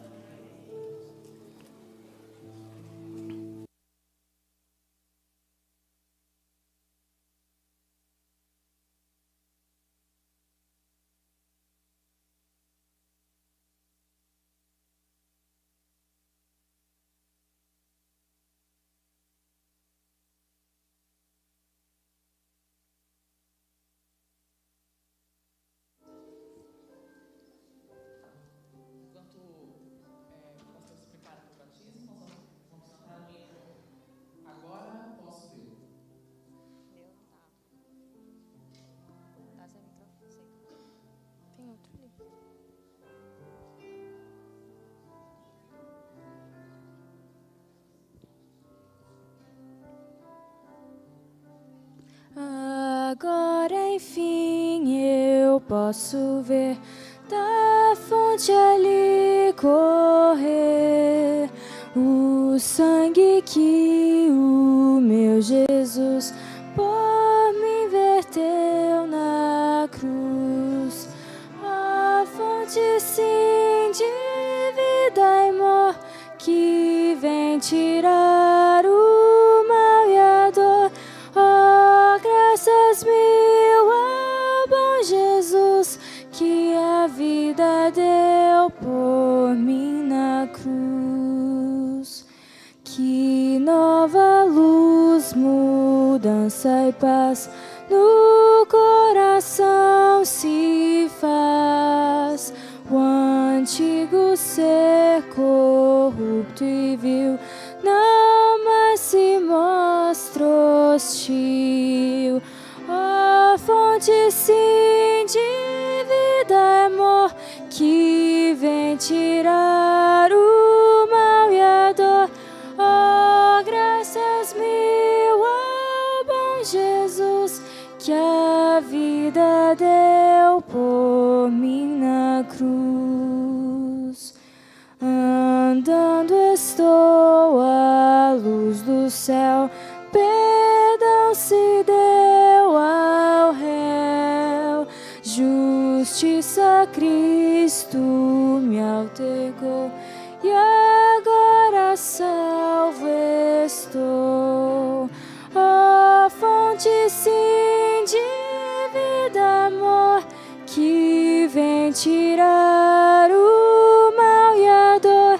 posso ver da fonte ali correr o sangue que o meu Jesus por mim verteu na cruz. A fonte sim de vida e amor que vem tirar o mal e a dor. Oh, graças mil ao bom Jesus que a vida deu por mim na cruz. Que nova luz, mudança e paz no coração se faz. O antigo ser corrupto e vil não mais se mostra hostil. Ó fonte sim de vida e amor que vem tirar o mal e a dor. Oh, graças mil ao bom Jesus que a vida deu por mim na cruz. Andando estou à luz do céu, perdão se deu ao réu. Justiça Cristo me altercou e agora salvo estou. Ó fonte sim de vida e amor que vem tirar o mal e a dor.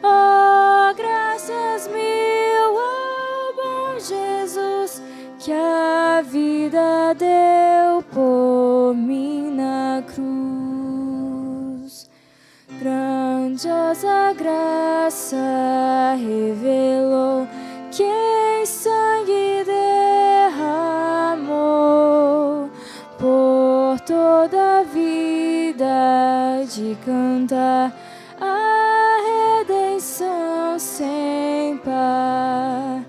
Oh, graças mil ao bom Jesus que a vida deu por mim na cruz. Grandiosa graça revelou que em sangue derramou por toda a vida de cantar a redenção sem par.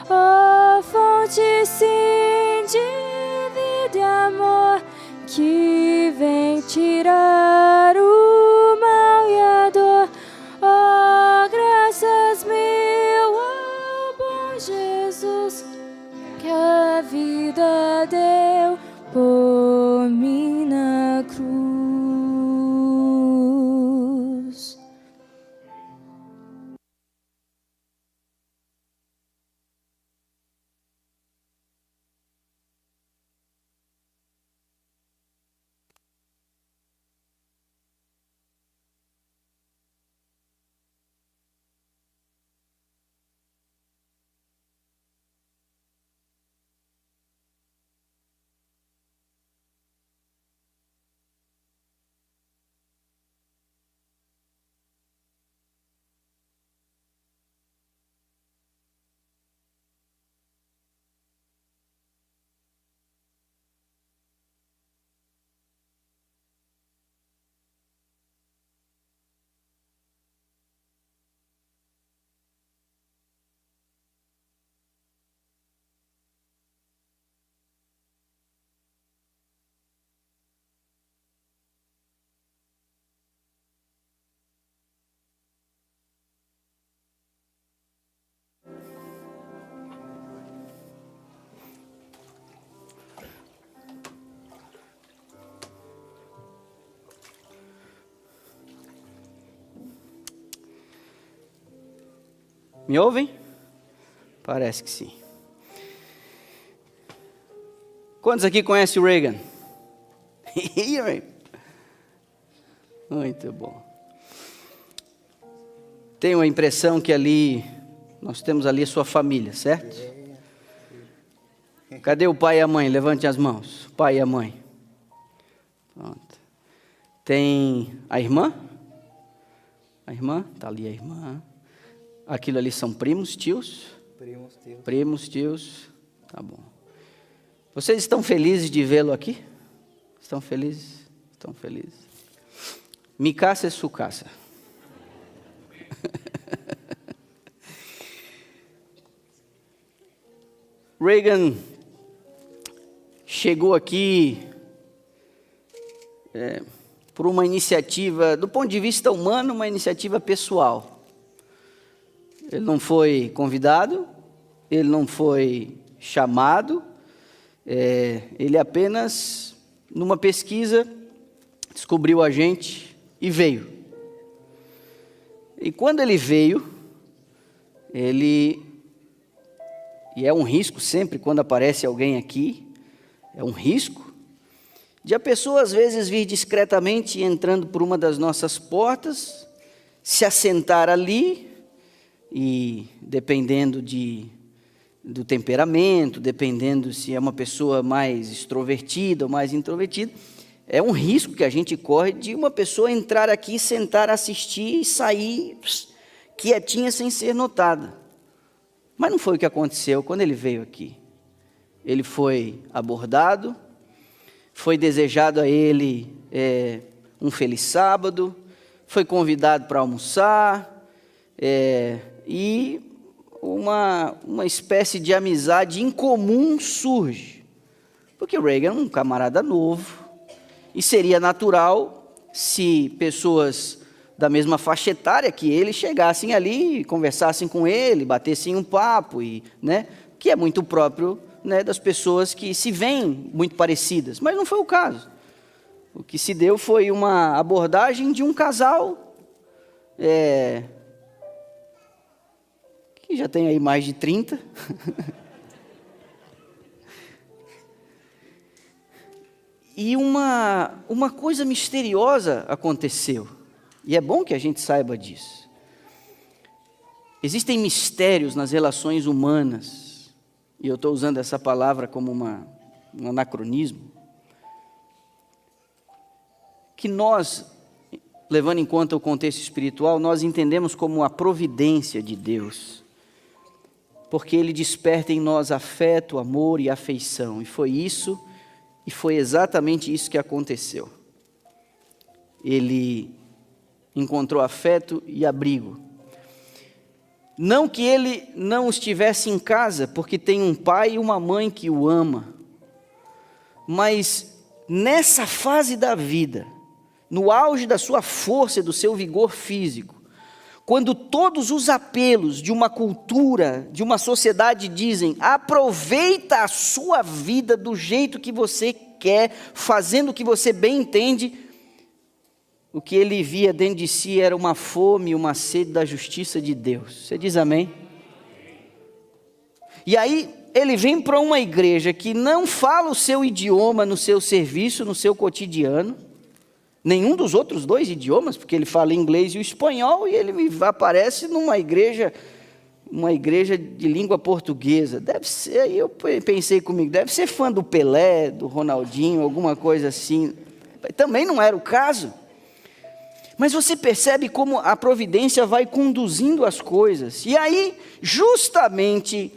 Ó fonte sim de vida e amor que vem tirar o mal e a dor. Oh, graças mil ao bom Jesus que a vida deu por mim na cruz. Me ouvem? Parece que sim. Quantos aqui conhecem o Reagan? Muito bom. Tenho a impressão que ali, nós temos ali a sua família, certo? Cadê o pai e a mãe? Levante as mãos. O pai e a mãe. Pronto. Tem a irmã? A irmã? Está ali a irmã. Aquilo ali são primos, tios? Primos, tios. Tá bom. Vocês estão felizes de vê-lo aqui? Estão felizes? Estão felizes. Mi casa é sua casa. Reagan chegou aqui por uma iniciativa, do ponto de vista humano, uma iniciativa pessoal. Ele não foi convidado, ele não foi chamado, ele apenas, numa pesquisa, descobriu a gente e veio. E quando ele veio, e é um risco sempre quando aparece alguém aqui, é um risco, de a pessoa às vezes vir discretamente entrando por uma das nossas portas, se assentar ali e dependendo do temperamento, dependendo se é uma pessoa mais extrovertida ou mais introvertida, é um risco que a gente corre de uma pessoa entrar aqui, sentar, assistir e sair quietinha sem ser notada. Mas não foi o que aconteceu quando ele veio aqui. Ele foi abordado, foi desejado a ele um feliz sábado, foi convidado para almoçar, e uma espécie de amizade incomum surge. Porque o Reagan é um camarada novo, e seria natural se pessoas da mesma faixa etária que ele chegassem ali, conversassem com ele, batessem um papo, que é muito próprio, das pessoas que se veem muito parecidas, mas não foi o caso. O que se deu foi uma abordagem de um casal que já tem aí mais de 30. E uma coisa misteriosa aconteceu, e é bom que a gente saiba disso. Existem mistérios nas relações humanas, e eu estou usando essa palavra como um anacronismo, que nós, levando em conta o contexto espiritual, nós entendemos como a providência de Deus, porque Ele desperta em nós afeto, amor e afeição, e foi exatamente isso que aconteceu. Ele encontrou afeto e abrigo. Não que ele não estivesse em casa, porque tem um pai e uma mãe que o ama, mas nessa fase da vida, no auge da sua força e do seu vigor físico, quando todos os apelos de uma cultura, de uma sociedade dizem, aproveita a sua vida do jeito que você quer, fazendo o que você bem entende, o que ele via dentro de si era uma fome, uma sede da justiça de Deus. Você diz amém? E aí ele vem para uma igreja que não fala o seu idioma no seu serviço, no seu cotidiano, nenhum dos outros 2 idiomas, porque ele fala inglês e o espanhol, e ele aparece numa igreja, de língua portuguesa. Deve ser, aí eu pensei comigo, deve ser fã do Pelé, do Ronaldinho, alguma coisa assim. Também não era o caso. Mas você percebe como a providência vai conduzindo as coisas. E aí, justamente,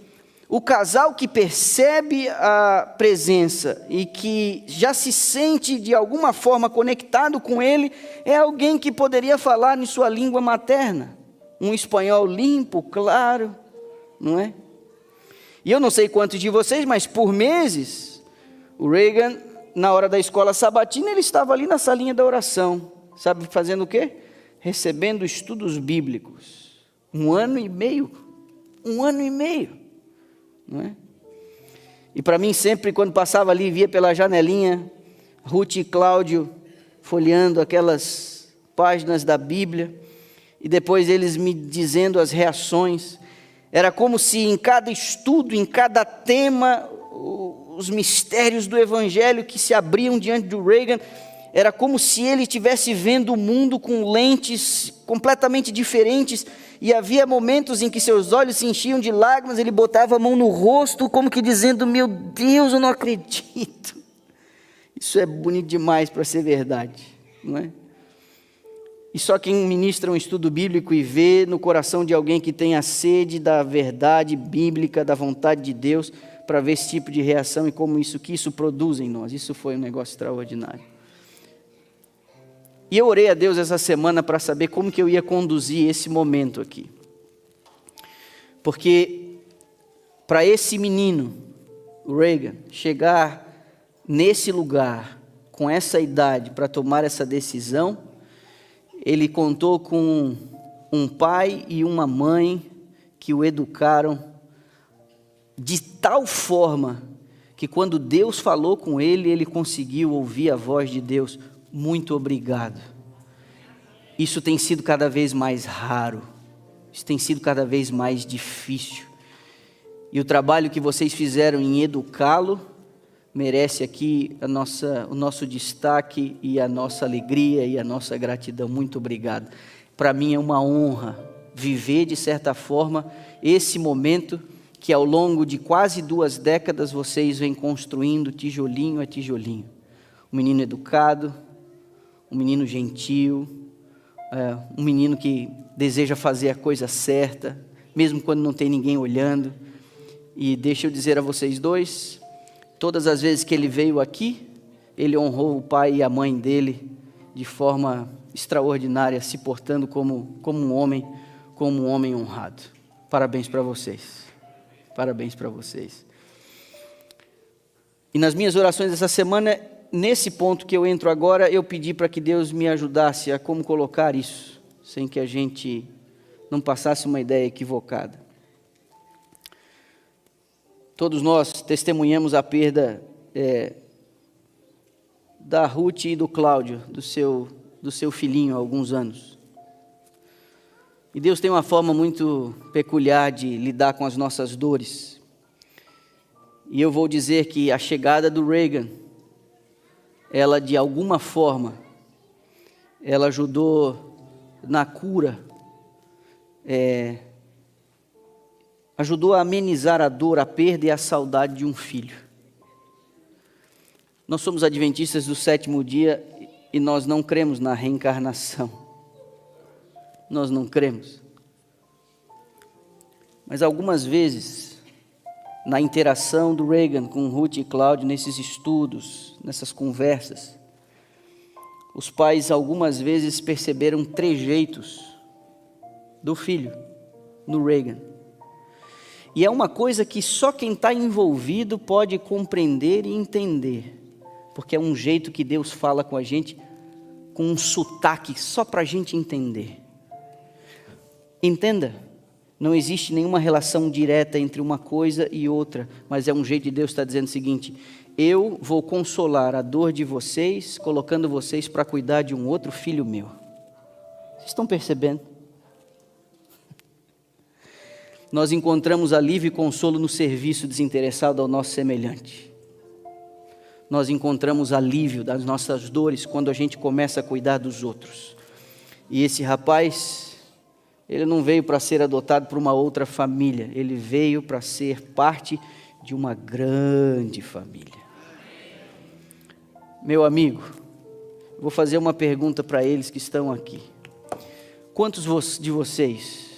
o casal que percebe a presença e que já se sente de alguma forma conectado com ele, é alguém que poderia falar em sua língua materna. Um espanhol limpo, claro, não é? E eu não sei quantos de vocês, mas por meses, o Reagan, na hora da escola sabatina, ele estava ali na salinha da oração. Sabe fazendo o quê? Recebendo estudos bíblicos. 1 ano e meio. 1 ano e meio. Não é? E para mim sempre, quando passava ali, via pela janelinha, Ruth e Cláudio folheando aquelas páginas da Bíblia, e depois eles me dizendo as reações. Era como se em cada estudo, em cada tema, os mistérios do Evangelho que se abriam diante do Reagan, era como se ele estivesse vendo o mundo com lentes completamente diferentes, e havia momentos em que seus olhos se enchiam de lágrimas, ele botava a mão no rosto, como que dizendo, meu Deus, eu não acredito. Isso é bonito demais para ser verdade, não é? E só quem ministra um estudo bíblico e vê no coração de alguém que tem a sede da verdade bíblica, da vontade de Deus, para ver esse tipo de reação e como que isso produz em nós. Isso foi um negócio extraordinário. E eu orei a Deus essa semana para saber como que eu ia conduzir esse momento aqui. Porque para esse menino, o Reagan, chegar nesse lugar com essa idade para tomar essa decisão, ele contou com um pai e uma mãe que o educaram de tal forma que quando Deus falou com ele, ele conseguiu ouvir a voz de Deus. Muito obrigado. Isso tem sido cada vez mais raro. Isso tem sido cada vez mais difícil. E o trabalho que vocês fizeram em educá-lo merece aqui o nosso destaque e a nossa alegria e a nossa gratidão. Muito obrigado. Para mim é uma honra viver, de certa forma, esse momento que ao longo de quase 2 décadas vocês vêm construindo tijolinho a tijolinho. Um menino educado, um menino gentil, um menino que deseja fazer a coisa certa, mesmo quando não tem ninguém olhando. E deixa eu dizer a vocês dois, todas as vezes que ele veio aqui, ele honrou o pai e a mãe dele de forma extraordinária, se portando como um homem honrado. Parabéns para vocês. Parabéns para vocês. E nas minhas orações essa semana, nesse ponto que eu entro agora, eu pedi para que Deus me ajudasse a como colocar isso, sem que a gente não passasse uma ideia equivocada. Todos nós testemunhamos a perda da Ruth e do Cláudio, do seu filhinho há alguns anos. E Deus tem uma forma muito peculiar de lidar com as nossas dores. E eu vou dizer que a chegada do Reagan, ela de alguma forma, ela ajudou na cura, ajudou a amenizar a dor, a perda e a saudade de um filho. Nós somos adventistas do 7º dia e nós não cremos na reencarnação. Nós não cremos. Mas algumas vezes, na interação do Reagan com Ruth e Cláudio, nesses estudos, nessas conversas, os pais algumas vezes perceberam trejeitos do filho no Reagan. E é uma coisa que só quem está envolvido pode compreender e entender, porque é um jeito que Deus fala com a gente, com um sotaque só para a gente entender. Entenda, não existe nenhuma relação direta entre uma coisa e outra, mas é um jeito de Deus estar dizendo o seguinte: eu vou consolar a dor de vocês, colocando vocês para cuidar de um outro filho meu. Vocês estão percebendo? Nós encontramos alívio e consolo no serviço desinteressado ao nosso semelhante. Nós encontramos alívio das nossas dores quando a gente começa a cuidar dos outros. E esse rapaz, ele não veio para ser adotado por uma outra família, ele veio para ser parte de uma grande família. Meu amigo, vou fazer uma pergunta para eles que estão aqui. Quantos de vocês,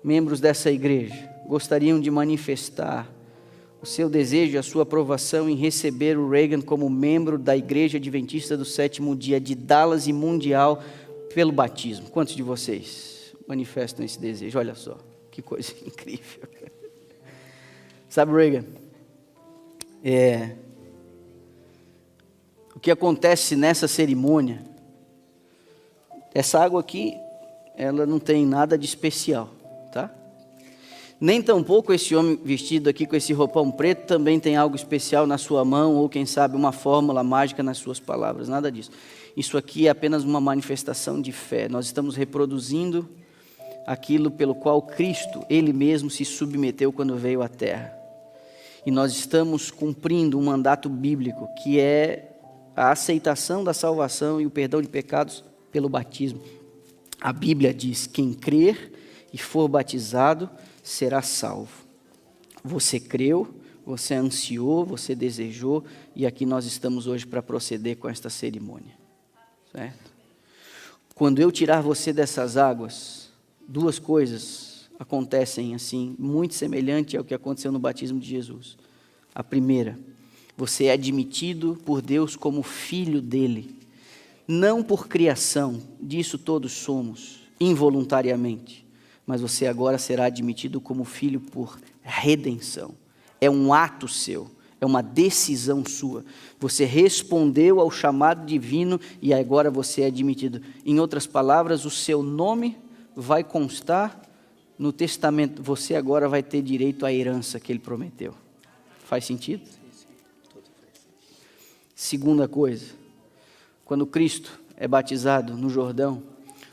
membros dessa igreja, gostariam de manifestar o seu desejo e a sua aprovação em receber o Reagan como membro da Igreja Adventista do 7º dia de Dallas e Mundial pelo batismo? Quantos de vocês manifestam esse desejo? Olha só, que coisa incrível. Sabe, Reagan, o que acontece nessa cerimônia, essa água aqui, ela não tem nada de especial, tá? Nem tampouco esse homem vestido aqui com esse roupão preto também tem algo especial na sua mão, ou quem sabe uma fórmula mágica nas suas palavras, nada disso. Isso aqui é apenas uma manifestação de fé. Nós estamos reproduzindo aquilo pelo qual Cristo, Ele mesmo, se submeteu quando veio à terra. E nós estamos cumprindo um mandato bíblico, que é a aceitação da salvação e o perdão de pecados pelo batismo. A Bíblia diz: quem crer e for batizado será salvo. Você creu, você ansiou, você desejou, e aqui nós estamos hoje para proceder com esta cerimônia, certo? Quando eu tirar você dessas águas, 2 coisas acontecem assim, muito semelhante ao que aconteceu no batismo de Jesus. A primeira, você é admitido por Deus como filho dele, não por criação, disso todos somos, involuntariamente, mas você agora será admitido como filho por redenção. É um ato seu, É uma decisão sua. Você respondeu ao chamado divino e agora você é admitido. Em outras palavras, o seu nome vai constar no testamento. Você agora vai ter direito à herança que ele prometeu. Faz sentido? Segunda coisa, quando Cristo é batizado no Jordão,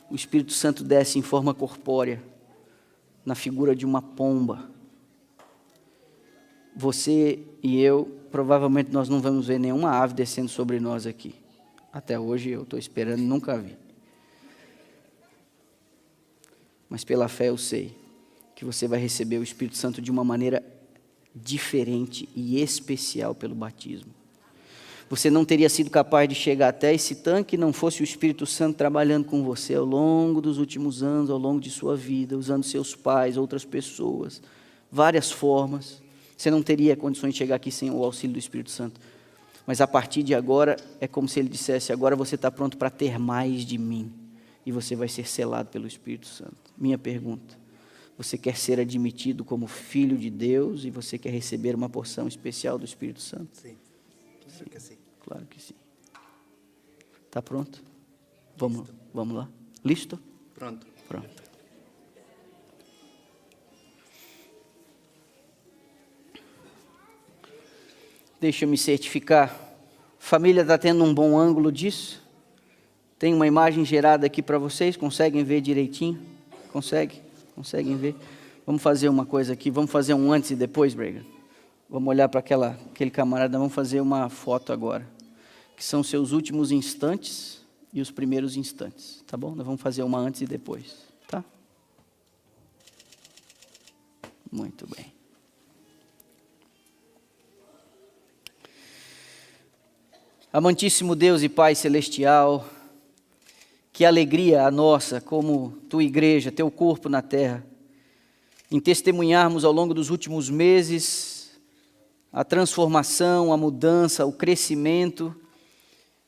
o Espírito Santo desce em forma corpórea, na figura de uma pomba. Você e eu, provavelmente nós não vamos ver nenhuma ave descendo sobre nós aqui. Até hoje eu estou esperando, nunca vi. Mas pela fé eu sei que você vai receber o Espírito Santo de uma maneira diferente e especial pelo batismo. Você não teria sido capaz de chegar até esse tanque não fosse o Espírito Santo trabalhando com você ao longo dos últimos anos, ao longo de sua vida, usando seus pais, outras pessoas, várias formas. Você não teria condições de chegar aqui sem o auxílio do Espírito Santo. Mas a partir de agora, é como se ele dissesse, agora você está pronto para ter mais de mim. E você vai ser selado pelo Espírito Santo. Minha pergunta, você quer ser admitido como filho de Deus e você quer receber uma porção especial do Espírito Santo? Sim. Claro que sim. Claro que sim. Está pronto? Vamos lá? Listo? Pronto. Pronto. Deixa eu me certificar. Família, está tendo um bom ângulo disso? Tem uma imagem gerada aqui para vocês? Conseguem ver direitinho? Conseguem ver? Vamos fazer uma coisa aqui. Vamos fazer um antes e depois, Bregan. Vamos olhar para aquele camarada. Vamos fazer uma foto agora. Que são seus últimos instantes e os primeiros instantes. Tá bom? Nós vamos fazer uma antes e depois. Tá? Muito bem. Amantíssimo Deus e Pai Celestial, que alegria a nossa, como tua igreja, teu corpo na terra, em testemunharmos ao longo dos últimos meses a transformação, a mudança, o crescimento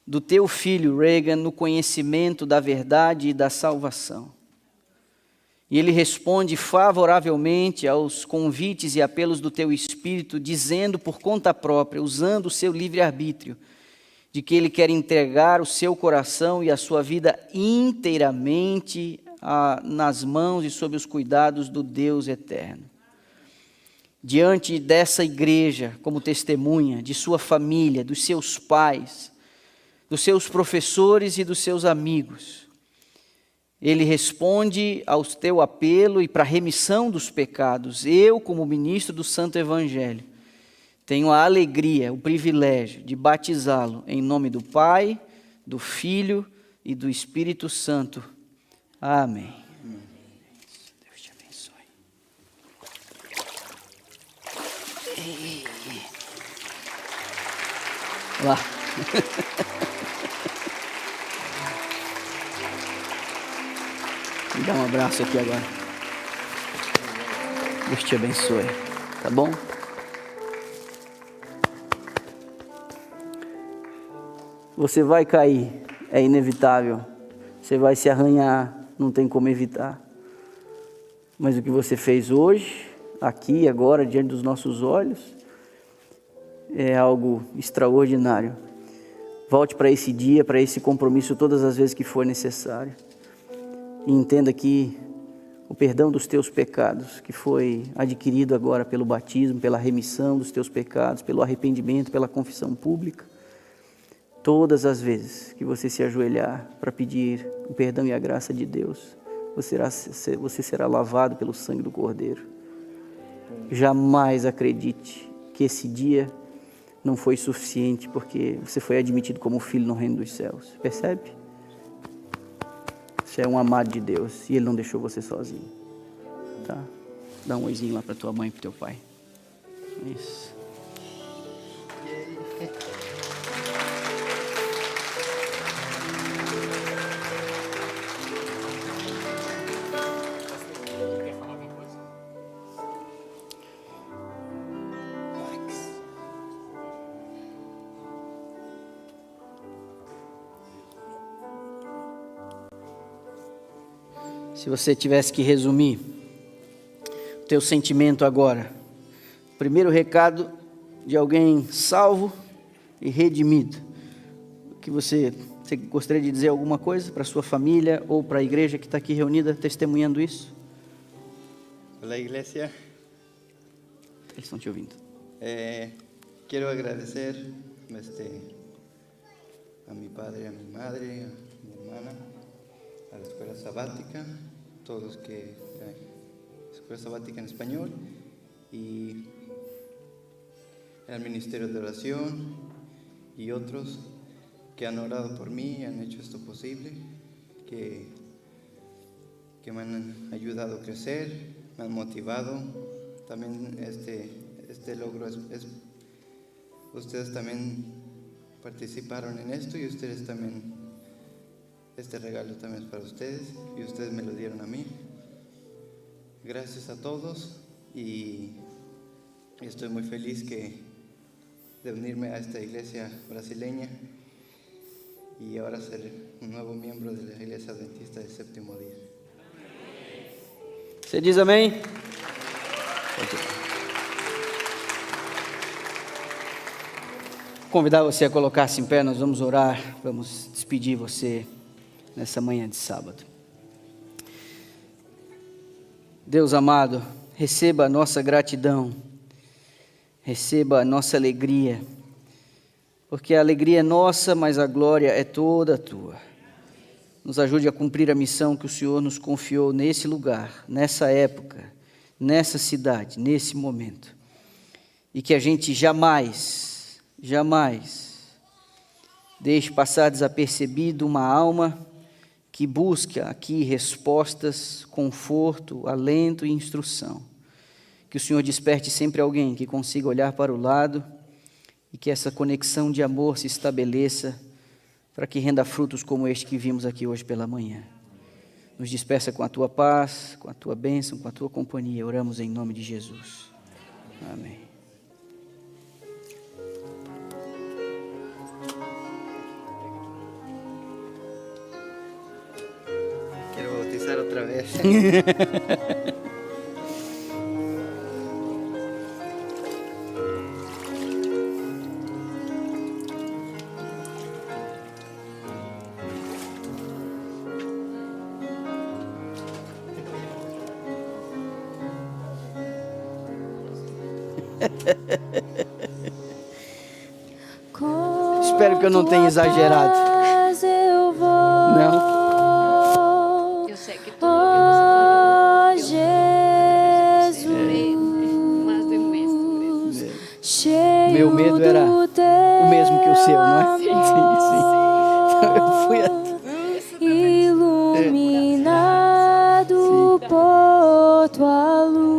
do teu filho Reagan no conhecimento da verdade e da salvação. E ele responde favoravelmente aos convites e apelos do teu Espírito, dizendo por conta própria, usando o seu livre-arbítrio, de que ele quer entregar o seu coração e a sua vida inteiramente nas mãos e sob os cuidados do Deus eterno. Diante dessa igreja, como testemunha, de sua família, dos seus pais, dos seus professores e dos seus amigos, ele responde ao teu apelo e para a remissão dos pecados. Eu, como ministro do Santo Evangelho, tenho a alegria, o privilégio de batizá-lo em nome do Pai, do Filho e do Espírito Santo. Amém. Deus te abençoe. Lá. Me dá um abraço aqui agora. Deus te abençoe. Tá bom? Você vai cair, é inevitável. Você vai se arranhar, não tem como evitar. Mas o que você fez hoje, aqui, agora, diante dos nossos olhos, é algo extraordinário. Volte para esse dia, para esse compromisso todas as vezes que for necessário. E entenda que o perdão dos teus pecados, que foi adquirido agora pelo batismo, pela remissão dos teus pecados, pelo arrependimento, pela confissão pública, todas as vezes que você se ajoelhar para pedir o perdão e a graça de Deus, você será lavado pelo sangue do Cordeiro. Jamais acredite que esse dia não foi suficiente, porque você foi admitido como filho no reino dos céus. Percebe? Você é um amado de Deus e Ele não deixou você sozinho. Tá? Dá um oizinho lá para tua mãe e para teu pai. Isso. Se você tivesse que resumir o teu sentimento agora, o primeiro recado de alguém salvo e redimido. Que você gostaria de dizer alguma coisa para a sua família ou para a igreja que está aqui reunida testemunhando isso? Hola iglesia, Eles estão te ouvindo. quiero agradecer a mi padre, a mi madre, a mi hermana, a la escuela sabática, todos que escuela sabática en español y al ministerio de oración y otros que han orado por mí y han hecho esto posible, que me han ayudado a crecer, me han motivado. También este logro ustedes también participaron en esto y ustedes también, este regalo también es para ustedes y ustedes me lo dieron a mí. Gracias a todos y estoy muy feliz de unirme a esta iglesia brasileña y ahora ser un nuevo miembro de la Iglesia Adventista del Séptimo Día. Você diz amém? Convidar você a colocar-se em pé, nós vamos orar, vamos despedir você nessa manhã de sábado. Deus amado, receba a nossa gratidão, receba a nossa alegria, porque a alegria é nossa, mas a glória é toda tua. Nos ajude a cumprir a missão que o Senhor nos confiou nesse lugar, nessa época, nessa cidade, nesse momento. E que a gente jamais deixe passar desapercebido uma alma que busca aqui respostas, conforto, alento e instrução. Que o Senhor desperte sempre alguém que consiga olhar para o lado e que essa conexão de amor se estabeleça para que renda frutos como este que vimos aqui hoje pela manhã. Nos despeça com a tua paz, com a tua bênção, com a tua companhia. Oramos em nome de Jesus. Amém. Quiero bautizar otra vez. Espero que eu não tenha exagerado. Eu vou. Não? Eu sei que tudo que você falou, Jesus, cheio Meu medo era do teu o mesmo que o seu, não é? amor, Então eu fui iluminado por tua luz,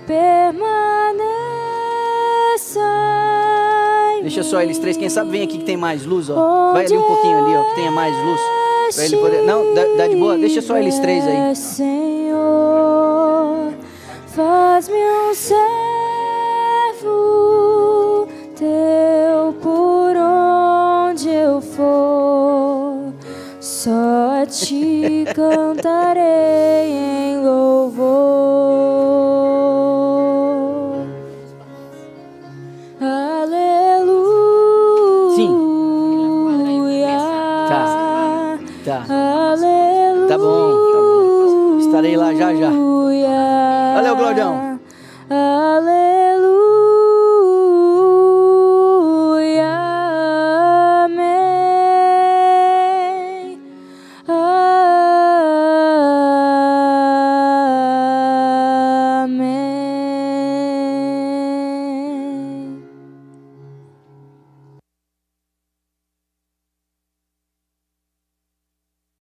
permaneça em Deixa só eles três, quem sabe vem aqui que tem mais luz, ó. Vai ali um pouquinho ali, ó, que tenha mais luz. Pra ele poder... Não, dá de boa, deixa só eles três aí. Senhor, faz-me um servo teu por onde eu for, só a ti cantarei em louvor. Aleluia. Sim. Tá. Aleluia. Tá bom. Estarei lá já já. Valeu, Claudião. Aleluia.